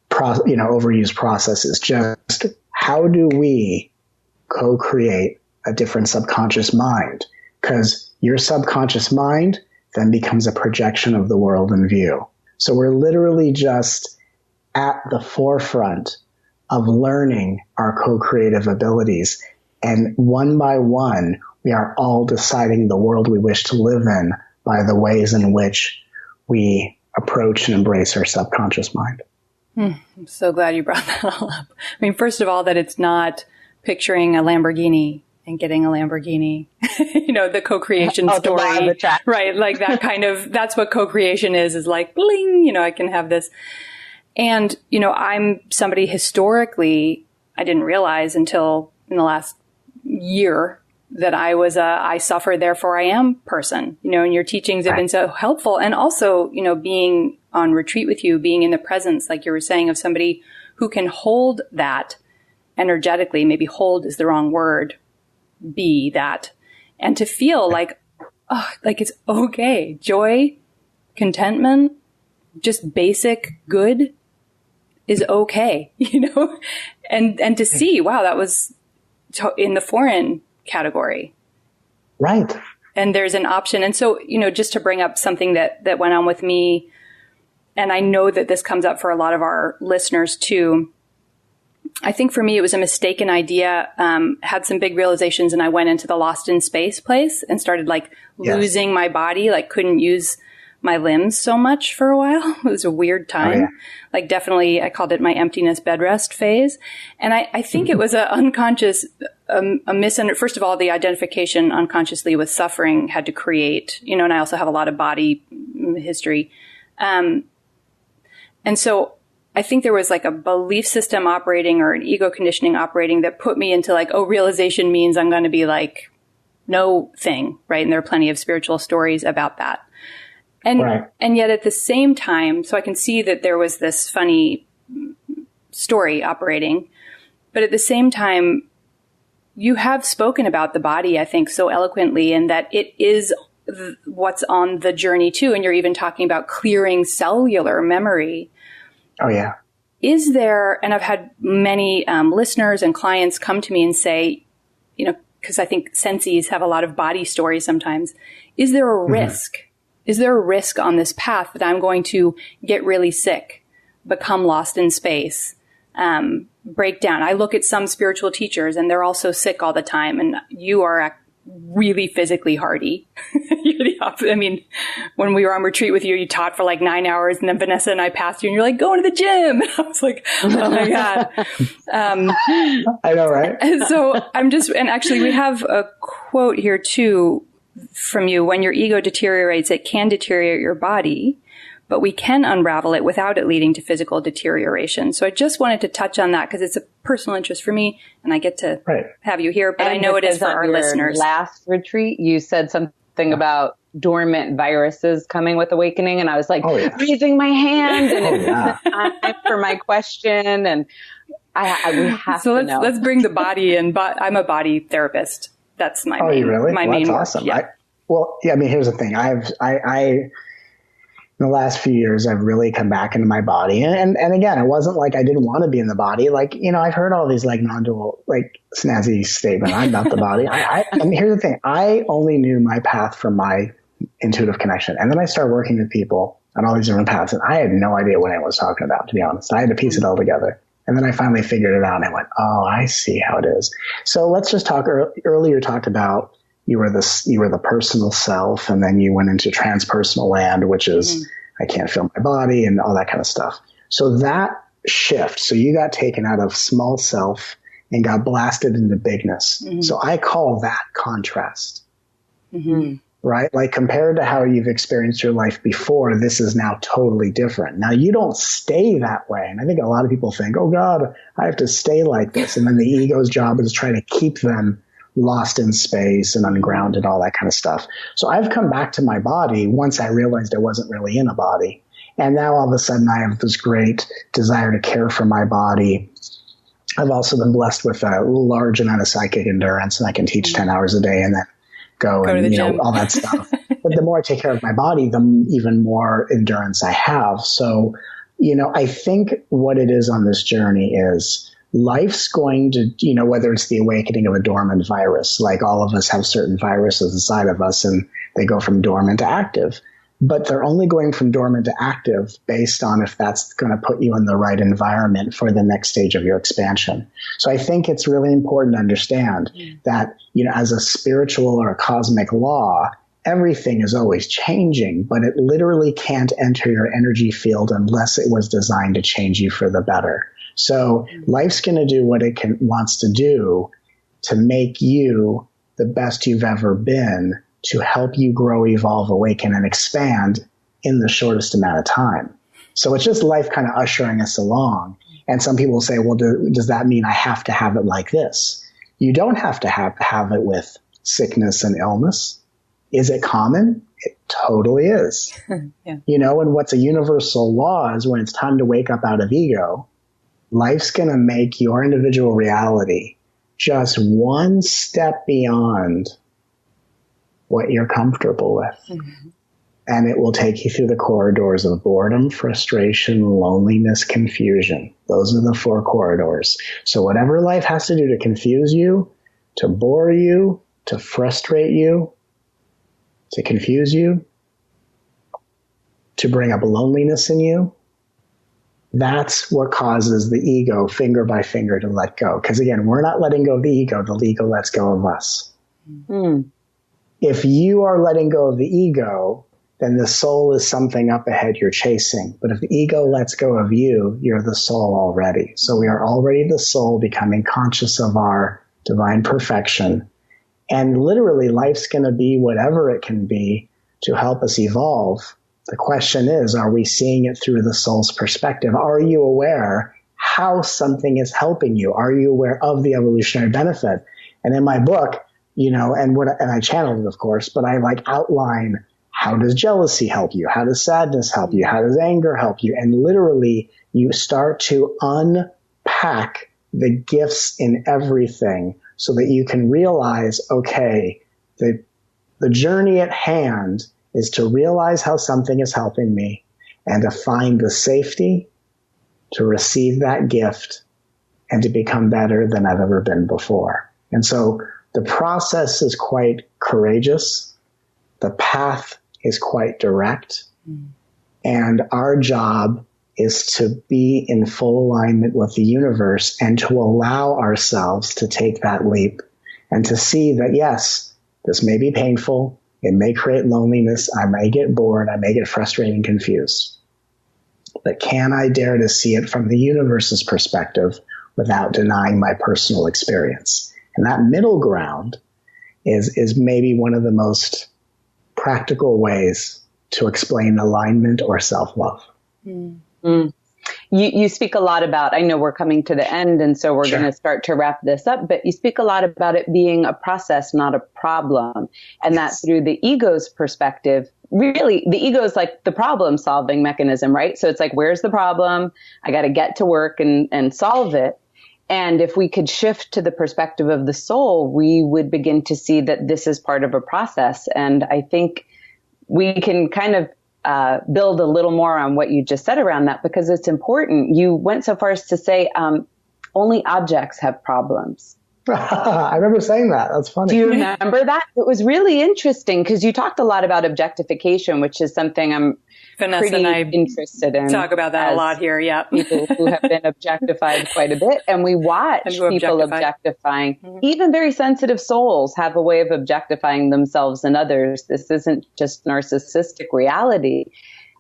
overused processes. Just how do we co-create a different subconscious mind? Because your subconscious mind then becomes a projection of the world in view. So we're literally just at the forefront of learning our co-creative abilities. And one by one, we are all deciding the world we wish to live in by the ways in which we approach and embrace our subconscious mind. I'm so glad you brought that all up. I mean, first of all, that it's not picturing a Lamborghini and getting a Lamborghini, the co-creation story, right? Like that kind of, that's what co-creation is like, bling, I can have this. And, I'm somebody historically, I didn't realize until in the last year that I was I suffer, therefore I am person, and your teachings have been so helpful. And also, being on retreat with you, being in the presence, like you were saying, of somebody who can hold that energetically, maybe hold is the wrong word, be that, and to feel like it's okay. Joy, contentment, just basic good is okay, and to see, wow, that was in the foreign category. Right. And there's an option. And so, just to bring up something that went on with me, and I know that this comes up for a lot of our listeners too. I think for me, it was a mistaken idea, had some big realizations, and I went into the lost in space place and started losing my body, couldn't use my limbs so much for a while. It was a weird time. Oh, yeah. Definitely, I called it my emptiness bed rest phase. And I think it was an unconscious, first of all, the identification unconsciously with suffering had to create, and I also have a lot of body history. And so I think there was a belief system operating or an ego conditioning operating that put me into realization means I'm going to be no thing, right? And there are plenty of spiritual stories about that. And yet at the same time, so I can see that there was this funny story operating, but at the same time, you have spoken about the body, I think, so eloquently, and that it is what's on the journey too. And you're even talking about clearing cellular memory. Oh, yeah. Is there, and I've had many listeners and clients come to me and say, because I think sensies have a lot of body stories sometimes, is there a risk? Is there a risk on this path that I'm going to get really sick, become lost in space, break down? I look at some spiritual teachers and they're also sick all the time, and you are really physically hardy. You're the opposite. I mean, when we were on retreat with you, you taught for 9 hours, and then Vanessa and I passed you and you're going to the gym. And I was like, oh my God. I know, right? So and actually we have a quote here too from you. When your ego deteriorates, it can deteriorate your body, but we can unravel it without it leading to physical deterioration. So I just wanted to touch on that because it's a personal interest for me, and I get to have you here, but I know it is for our listeners. Last retreat, you said something about dormant viruses coming with awakening, and I was raising my hand, and it's time for my question. And We have so to know. let's bring the body in. But I'm a body therapist. That's my main. You really? My well, main that's work. awesome. Yeah. I mean, here's the thing. In the last few years, I've really come back into my body. And again, it wasn't like I didn't want to be in the body. Like, I've heard all these like nondual, like snazzy statement. I'm not the body. And here's the thing. I only knew my path from my intuitive connection. And then I started working with people on all these different paths. And I had no idea what I was talking about, to be honest. I had to piece it all together. And then I finally figured it out and I went, oh, I see how it is. So let's just talk earlier talked about you were the personal self, and then you went into transpersonal land, which is I can't feel my body and all that kind of stuff. So that shift, so you got taken out of small self and got blasted into bigness. So I call that contrast, right? Like compared to how you've experienced your life before, this is now totally different. Now you don't stay that way. And I think a lot of people think, oh God, I have to stay like this. And then the ego's job is try to keep them lost in space and ungrounded, all that kind of stuff. So I've come back to my body once I realized I wasn't really in a body. And now all of a sudden I have this great desire to care for my body. I've also been blessed with a large amount of psychic endurance, and I can teach 10 hours a day and then go and, all that stuff. But the more I take care of my body, the even more endurance I have. So, I think what it is on this journey is life's going to, whether it's the awakening of a dormant virus, like all of us have certain viruses inside of us and they go from dormant to active, but they're only going from dormant to active based on if that's going to put you in the right environment for the next stage of your expansion. So I think it's really important to understand that, as a spiritual or a cosmic law, everything is always changing, but it literally can't enter your energy field unless it was designed to change you for the better. So life's going to do what it wants to do to make you the best you've ever been, to help you grow, evolve, awaken, and expand in the shortest amount of time. So it's just life kind of ushering us along. And some people say, well, does that mean I have to have it like this? You don't have to have it with sickness and illness. Is it common? It totally is. And what's a universal law is when it's time to wake up out of ego, life's going to make your individual reality just one step beyond what you're comfortable with. And it will take you through the corridors of boredom, frustration, loneliness, confusion. Those are the 4 corridors. So whatever life has to do to confuse you, to bore you, to frustrate you, to confuse you, to bring up loneliness in you, that's what causes the ego finger by finger to let go. Because again, we're not letting go of the ego lets go of us. If you are letting go of the ego, then the soul is something up ahead you're chasing. But if the ego lets go of you, you're the soul already. So we are already the soul becoming conscious of our divine perfection. And literally life's going to be whatever it can be to help us evolve. The question is, are we seeing it through the soul's perspective? Are you aware how something is helping you? Are you aware of the evolutionary benefit? And in my book, and I channeled it, of course, but I outline, how does jealousy help you? How does sadness help you? How does anger help you? And literally you start to unpack the gifts in everything so that you can realize, okay, the journey at hand is to realize how something is helping me and to find the safety to receive that gift and to become better than I've ever been before. And so the process is quite courageous. The path is quite direct. And our job is to be in full alignment with the universe and to allow ourselves to take that leap and to see that, yes, this may be painful. It may create loneliness. I may get bored. I may get frustrated and confused. But can I dare to see it from the universe's perspective without denying my personal experience? And that middle ground is maybe one of the most practical ways to explain alignment or self-love. You speak a lot about, I know we're coming to the end, and so we're going to start to wrap this up, but you speak a lot about it being a process, not a problem. And that through the ego's perspective, really the ego is like the problem solving mechanism, right? So it's like, where's the problem? I got to get to work and solve it. And if we could shift to the perspective of the soul, we would begin to see that this is part of a process. And I think we can kind of build a little more on what you just said around that, because it's important. You went so far as to say only objects have problems. I remember saying that. That's funny. Do you remember that? It was really interesting because you talked a lot about objectification, which is something I'm Vanessa pretty and I interested in. Talk about that a lot here. Yeah. People who have been objectified quite a bit. And we watch people objectifying. Mm-hmm. Even very sensitive souls have a way of objectifying themselves and others. This isn't just narcissistic reality.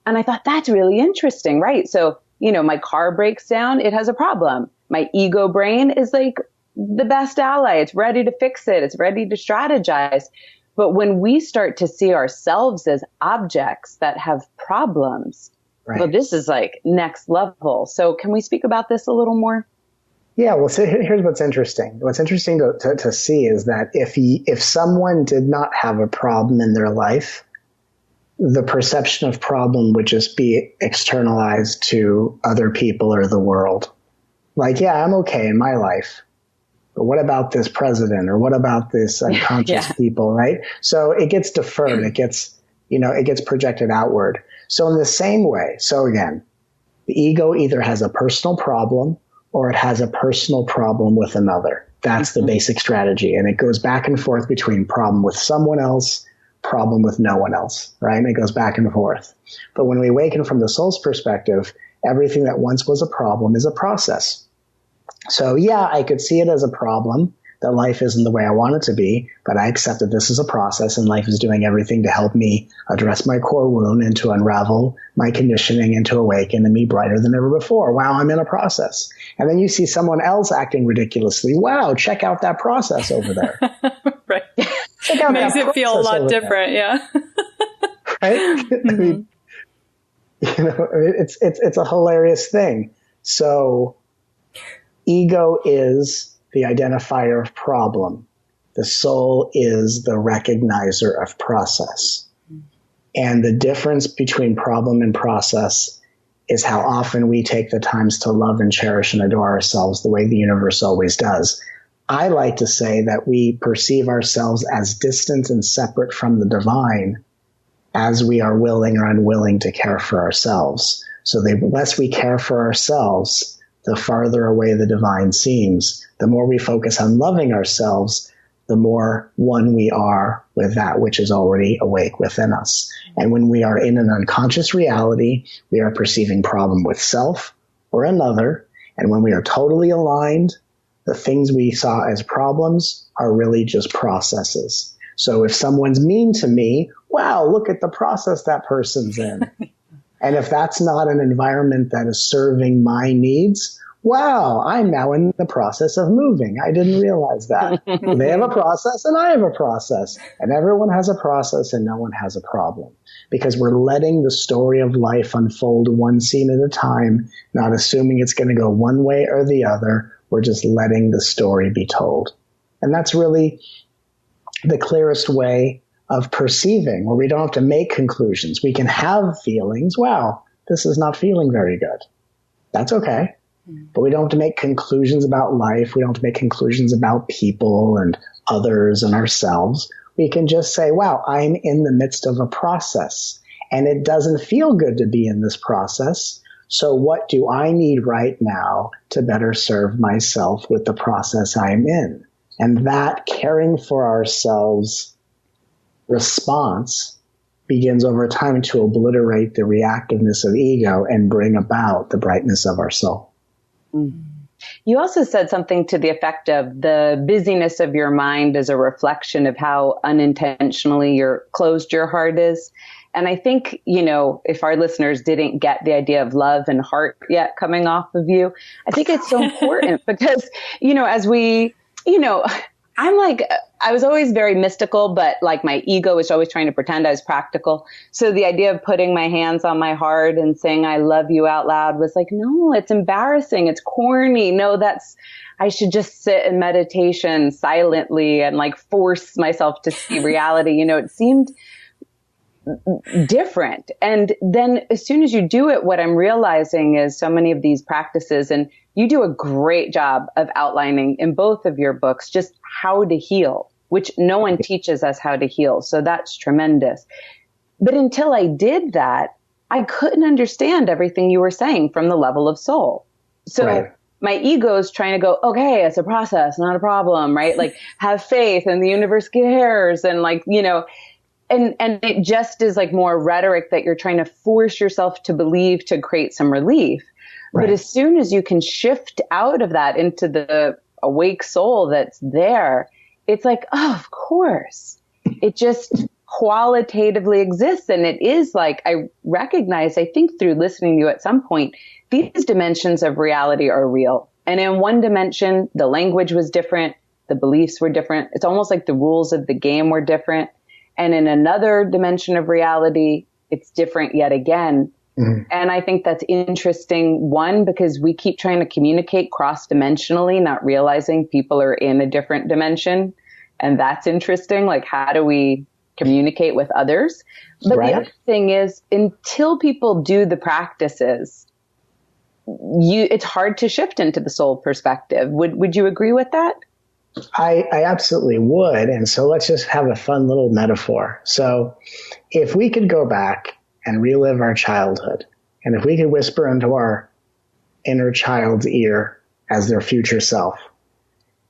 And I thought that's really interesting, right? So, my car breaks down. It has a problem. My ego brain is like the best ally. It's ready to fix it. It's ready to strategize. But when we start to see ourselves as objects that have problems, right. Well, this is like next level. So can we speak about this a little more? Yeah, well, so here's what's interesting. What's interesting to see is that if someone did not have a problem in their life, the perception of problem would just be externalized to other people or the world. Like, yeah, I'm okay in my life. But what about this president, or what about this unconscious people, right? So it gets deferred. It gets projected outward. So in the same way, so again, the ego either has a personal problem or it has a personal problem with another. That's the basic strategy. And it goes back and forth between problem with someone else, problem with no one else, right? And it goes back and forth. But when we awaken from the soul's perspective, everything that once was a problem is a process. So yeah, I could see it as a problem that life isn't the way I want it to be, but I accept that this is a process and life is doing everything to help me address my core wound and to unravel my conditioning and to awaken and be brighter than ever before. Wow, I'm in a process. And then you see someone else acting ridiculously. Wow, check out that process over there. Right. Makes it feel a lot different. Yeah. Right? Mm-hmm. I mean, it's a hilarious thing. So ego is the identifier of problem. The soul is the recognizer of process. And the difference between problem and process is how often we take the times to love and cherish and adore ourselves the way the universe always does. I like to say that we perceive ourselves as distant and separate from the divine as we are willing or unwilling to care for ourselves. So the less we care for ourselves, the farther away the divine seems. The more we focus on loving ourselves, the more one we are with that which is already awake within us. And when we are in an unconscious reality, we are perceiving problem with self or another. And when we are totally aligned, the things we saw as problems are really just processes. So if someone's mean to me, wow, look at the process that person's in. And if that's not an environment that is serving my needs, wow, I'm now in the process of moving. I didn't realize that. They have a process and I have a process. And everyone has a process and no one has a problem. Because we're letting the story of life unfold one scene at a time, not assuming it's going to go one way or the other. We're just letting the story be told. And that's really the clearest way of perceiving, where we don't have to make conclusions. We can have feelings. Wow, this is not feeling very good. That's okay. But we don't have to make conclusions about life. We don't have to make conclusions about people and others and ourselves. We can just say, wow, I'm in the midst of a process and it doesn't feel good to be in this process. So what do I need right now to better serve myself with the process I'm in? And that caring for ourselves response begins over time to obliterate the reactiveness of ego and bring about the brightness of our soul. You also said something to the effect of the busyness of your mind is a reflection of how unintentionally closed your heart is. And I think, if our listeners didn't get the idea of love and heart yet coming off of you, I think it's so important because, as we, I was always very mystical, but like my ego was always trying to pretend I was practical. So the idea of putting my hands on my heart and saying, I love you out loud was like, no, it's embarrassing. It's corny. No, I should just sit in meditation silently and like force myself to see reality. It seemed different. And then as soon as you do it, what I'm realizing is so many of these practices, and you do a great job of outlining in both of your books, just how to heal, which no one teaches us how to heal. So that's tremendous. But until I did that, I couldn't understand everything you were saying from the level of soul. So my ego is trying to go, okay, it's a process, not a problem, right? Like, have faith and the universe cares. And like, you know, and it just is like more rhetoric that you're trying to force yourself to believe to create some relief. Right. But as soon as you can shift out of that into the awake soul that's there, it's like, oh, of course. It just qualitatively exists. And it is like, I recognize, I think through listening to you at some point, these dimensions of reality are real. And in one dimension, the language was different. The beliefs were different. It's almost like the rules of the game were different. And in another dimension of reality, it's different yet again. Mm-hmm. And I think that's interesting, one, because we keep trying to communicate cross-dimensionally, not realizing people are in a different dimension. And that's interesting. Like, how do we communicate with others? But the other thing is, until people do the practices, it's hard to shift into the soul perspective. Would you agree with that? I absolutely would. And so let's just have a fun little metaphor. So if we could go back and relive our childhood, and if we could whisper into our inner child's ear as their future self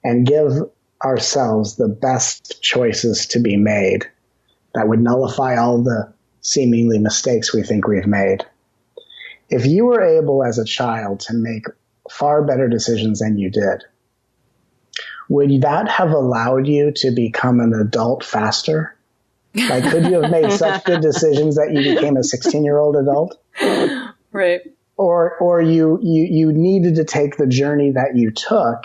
and give ourselves the best choices to be made that would nullify all the seemingly mistakes we think we've made. If you were able as a child to make far better decisions than you did, would that have allowed you to become an adult faster? Like, could you have made such good decisions that you became a 16-year-old adult? Right. Or you needed to take the journey that you took,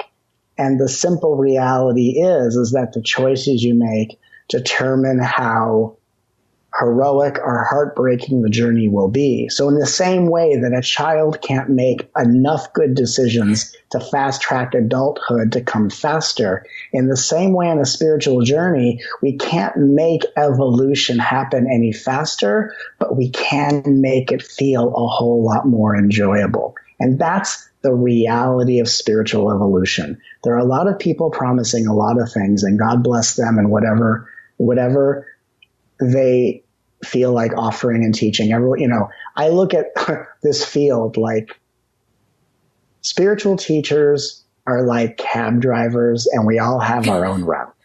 and the simple reality is that the choices you make determine how heroic or heartbreaking the journey will be. So in the same way that a child can't make enough good decisions to fast track adulthood to come faster, in the same way in a spiritual journey, we can't make evolution happen any faster, but we can make it feel a whole lot more enjoyable. And that's the reality of spiritual evolution. There are a lot of people promising a lot of things, and God bless them, and whatever they feel like offering and teaching. I look at this field like spiritual teachers are like cab drivers, and we all have our own route.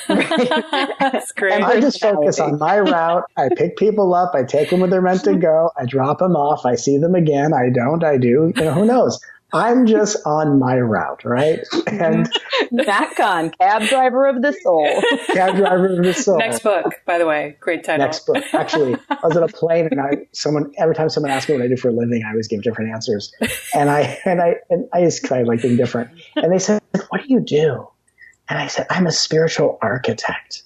That's great. And I just focus on my route. I pick people up. I take them where they're meant to go. I drop them off. I see them again. I don't. I do. Who knows? I'm just on my route, right? And Matt Kahn, cab driver of the soul. Cab driver of the soul. Next book, by the way, great title. Next book. Actually, I was on a plane, and every time someone asked me what I do for a living, I always give different answers, and I just kind of like being different. And they said, "What do you do?" And I said, "I'm a spiritual architect."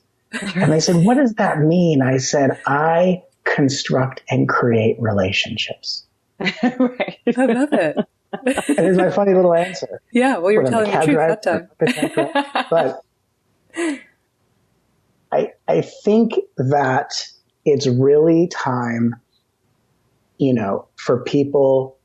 And they said, "What does that mean?" I said, "I construct and create relationships." Right. I love it. And it's my funny little answer. Yeah, well, you were telling the truth that time. But I think that it's really time, for people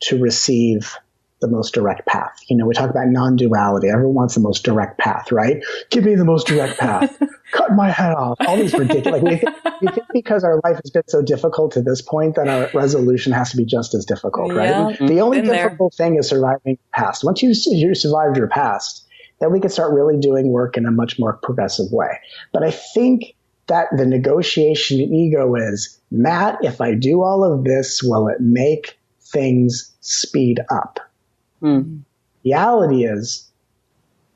to receive the most direct path. We talk about non-duality. Everyone wants the most direct path, right? Give me the most direct path. Cut my head off. All these ridiculous. We think because our life has been so difficult to this point that our resolution has to be just as difficult, right? Yeah, the only difficult thing is surviving the past. Once you survived your past, then we can start really doing work in a much more progressive way. But I think that the negotiation ego is, Matt, if I do all of this, will it make things speed up? Mm. Reality is,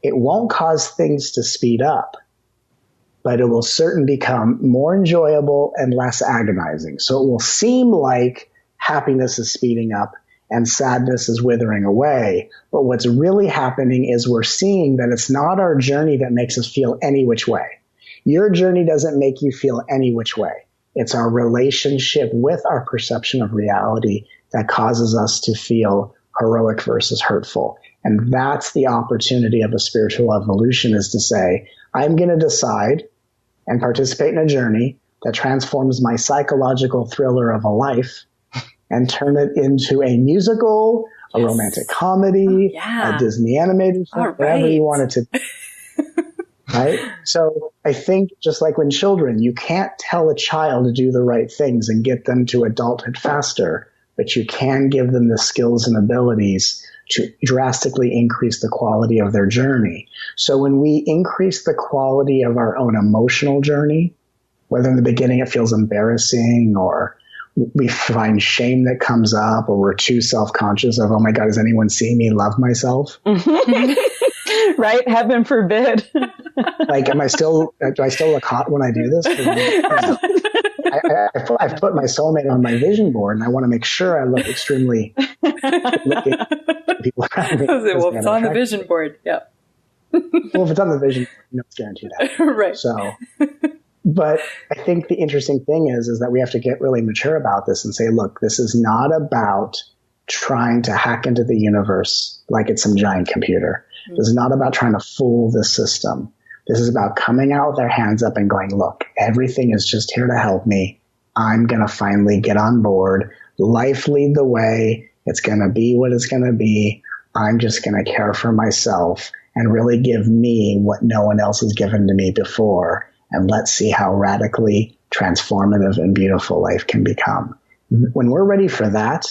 it won't cause things to speed up, but it will certainly become more enjoyable and less agonizing. So it will seem like happiness is speeding up and sadness is withering away. But what's really happening is we're seeing that it's not our journey that makes us feel any which way. Your journey doesn't make you feel any which way. It's our relationship with our perception of reality that causes us to feel heroic versus hurtful. And that's the opportunity of a spiritual evolution, is to say, I'm going to decide and participate in a journey that transforms my psychological thriller of a life and turn it into a musical, a romantic comedy, a Disney animated film, whatever you want it to be. Right? So I think just like when children, you can't tell a child to do the right things and get them to adulthood faster, but you can give them the skills and abilities to drastically increase the quality of their journey. So when we increase the quality of our own emotional journey, whether in the beginning it feels embarrassing or we find shame that comes up or we're too self-conscious of, oh my God, does anyone see me love myself? Right? Heaven forbid. Like, do I still look hot when I do this? I've put my soulmate on my vision board and I want to make sure I look extremely looking people around me. Well, it's on the vision board. Yeah. Well, if it's on the vision board, it's guaranteed that. Right. So, but I think the interesting thing is that we have to get really mature about this and say, look, this is not about trying to hack into the universe like it's some giant computer. Mm-hmm. This is not about trying to fool the system. This is about coming out with our hands up and going, look, everything is just here to help me. I'm going to finally get on board. Life lead the way. It's going to be what it's going to be. I'm just going to care for myself and really give me what no one else has given to me before. And let's see how radically transformative and beautiful life can become. When we're ready for that,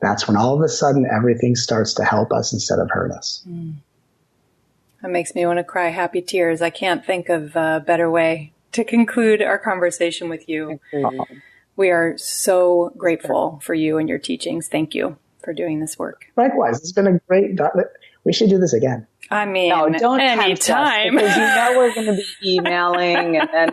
that's when all of a sudden everything starts to help us instead of hurt us. That makes me want to cry happy tears. I can't think of a better way to conclude our conversation with you. We are so grateful for you and your teachings. Thank you for doing this work. Likewise, it's been a great, we should do this again. I mean, no, don't anytime. Because we're going to be emailing and then,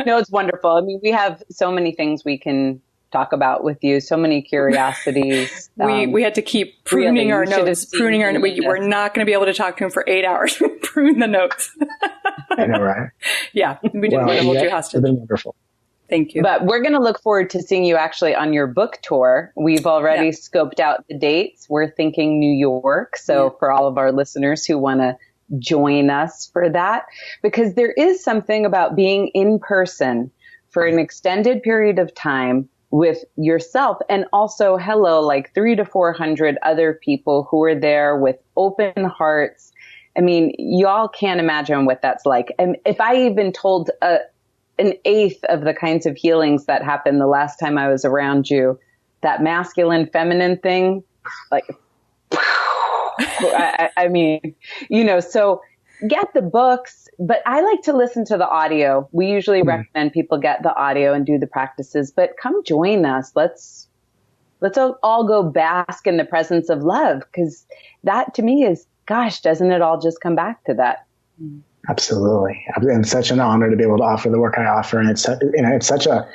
no, it's wonderful. I mean, we have so many things we can talk about with you, so many curiosities. We had to keep pruning our notes, we're not going to be able to talk to him for 8 hours. Prune the notes. I know, right? Yeah, we didn't want to hold you hostage. It's been wonderful. Thank you. But we're going to look forward to seeing you actually on your book tour. We've already scoped out the dates. We're thinking New York. So for all of our listeners who want to join us for that, because there is something about being in person for an extended period of time with yourself and also, like 300 to 400 other people who are there with open hearts. I mean, y'all can't imagine what that's like. And if I even told an eighth of the kinds of healings that happened the last time I was around you, that masculine, feminine thing, like, I mean, so get the books, but I like to listen to the audio. We usually recommend people get the audio and do the practices, but come join us. Let's all go bask in the presence of love. 'Cause that to me is, gosh, doesn't it all just come back to that? Absolutely. It's such an honor to be able to offer the work I offer. And it's such a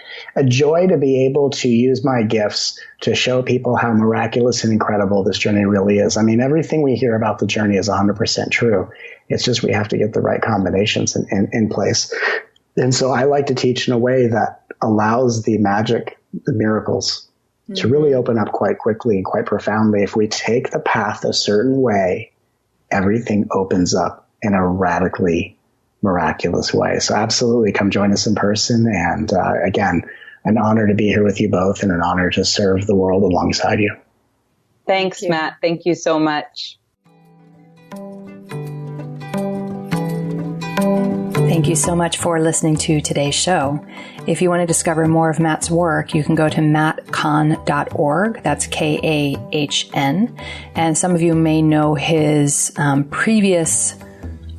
joy to be able to use my gifts to show people how miraculous and incredible this journey really is. I mean, everything we hear about the journey is 100% true. It's just we have to get the right combinations in place. And so I like to teach in a way that allows the magic, the miracles, to really open up quite quickly and quite profoundly. If we take the path a certain way, everything opens up in a radically miraculous way. So absolutely come join us in person. And again, an honor to be here with you both and an honor to serve the world alongside you. Thanks, Matt. Thank you so much. Thank you so much for listening to today's show. If you want to discover more of Matt's work, you can go to mattkahn.org. That's Kahn. And some of you may know his previous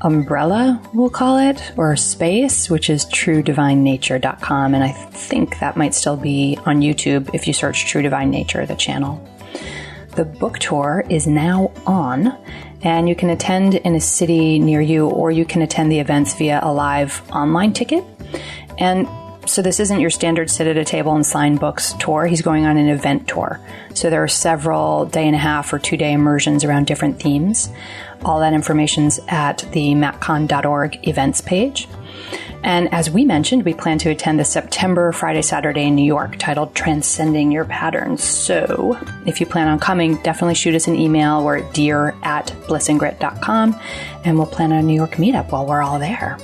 umbrella, we'll call it, or space, which is truedivinenature.com. And I think that might still be on YouTube if you search True Divine Nature, the channel. The book tour is now on, and you can attend in a city near you, or you can attend the events via a live online ticket. And so this isn't your standard sit at a table and sign books tour. He's going on an event tour. So there are several 1.5 or 2 day immersions around different themes. All that information's at the mattkahn.org events page. And as we mentioned, we plan to attend the September Friday, Saturday in New York titled Transcending Your Patterns. So if you plan on coming, definitely shoot us an email. We're at dear@blissandgrit.com, and we'll plan a New York meetup while we're all there.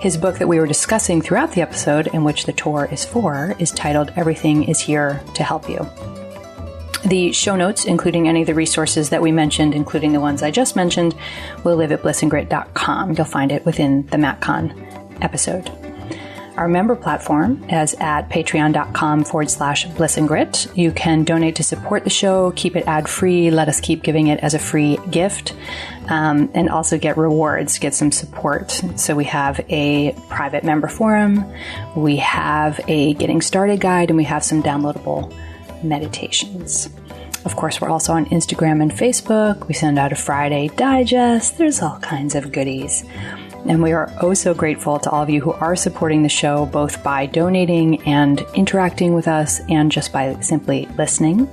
His book that we were discussing throughout the episode, in which the tour is for, is titled Everything is Here to Help You. The show notes, including any of the resources that we mentioned, including the ones I just mentioned, will live at blissandgrit.com. You'll find it within the Matt Kahn episode. Our member platform is at patreon.com/blissandgrit. You can donate to support the show, keep it ad-free, let us keep giving it as a free gift, and also get rewards, get some support. So we have a private member forum, we have a getting started guide, and we have some downloadable meditations. Of course, we're also on Instagram and Facebook. We send out a Friday digest. There's all kinds of goodies. And we are oh so grateful to all of you who are supporting the show, both by donating and interacting with us and just by simply listening.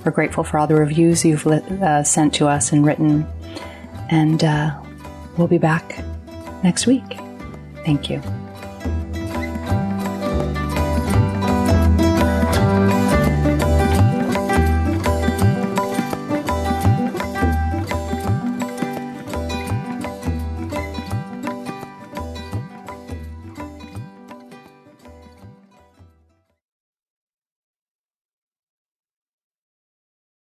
We're grateful for all the reviews you've sent to us and written. And we'll be back next week. Thank you.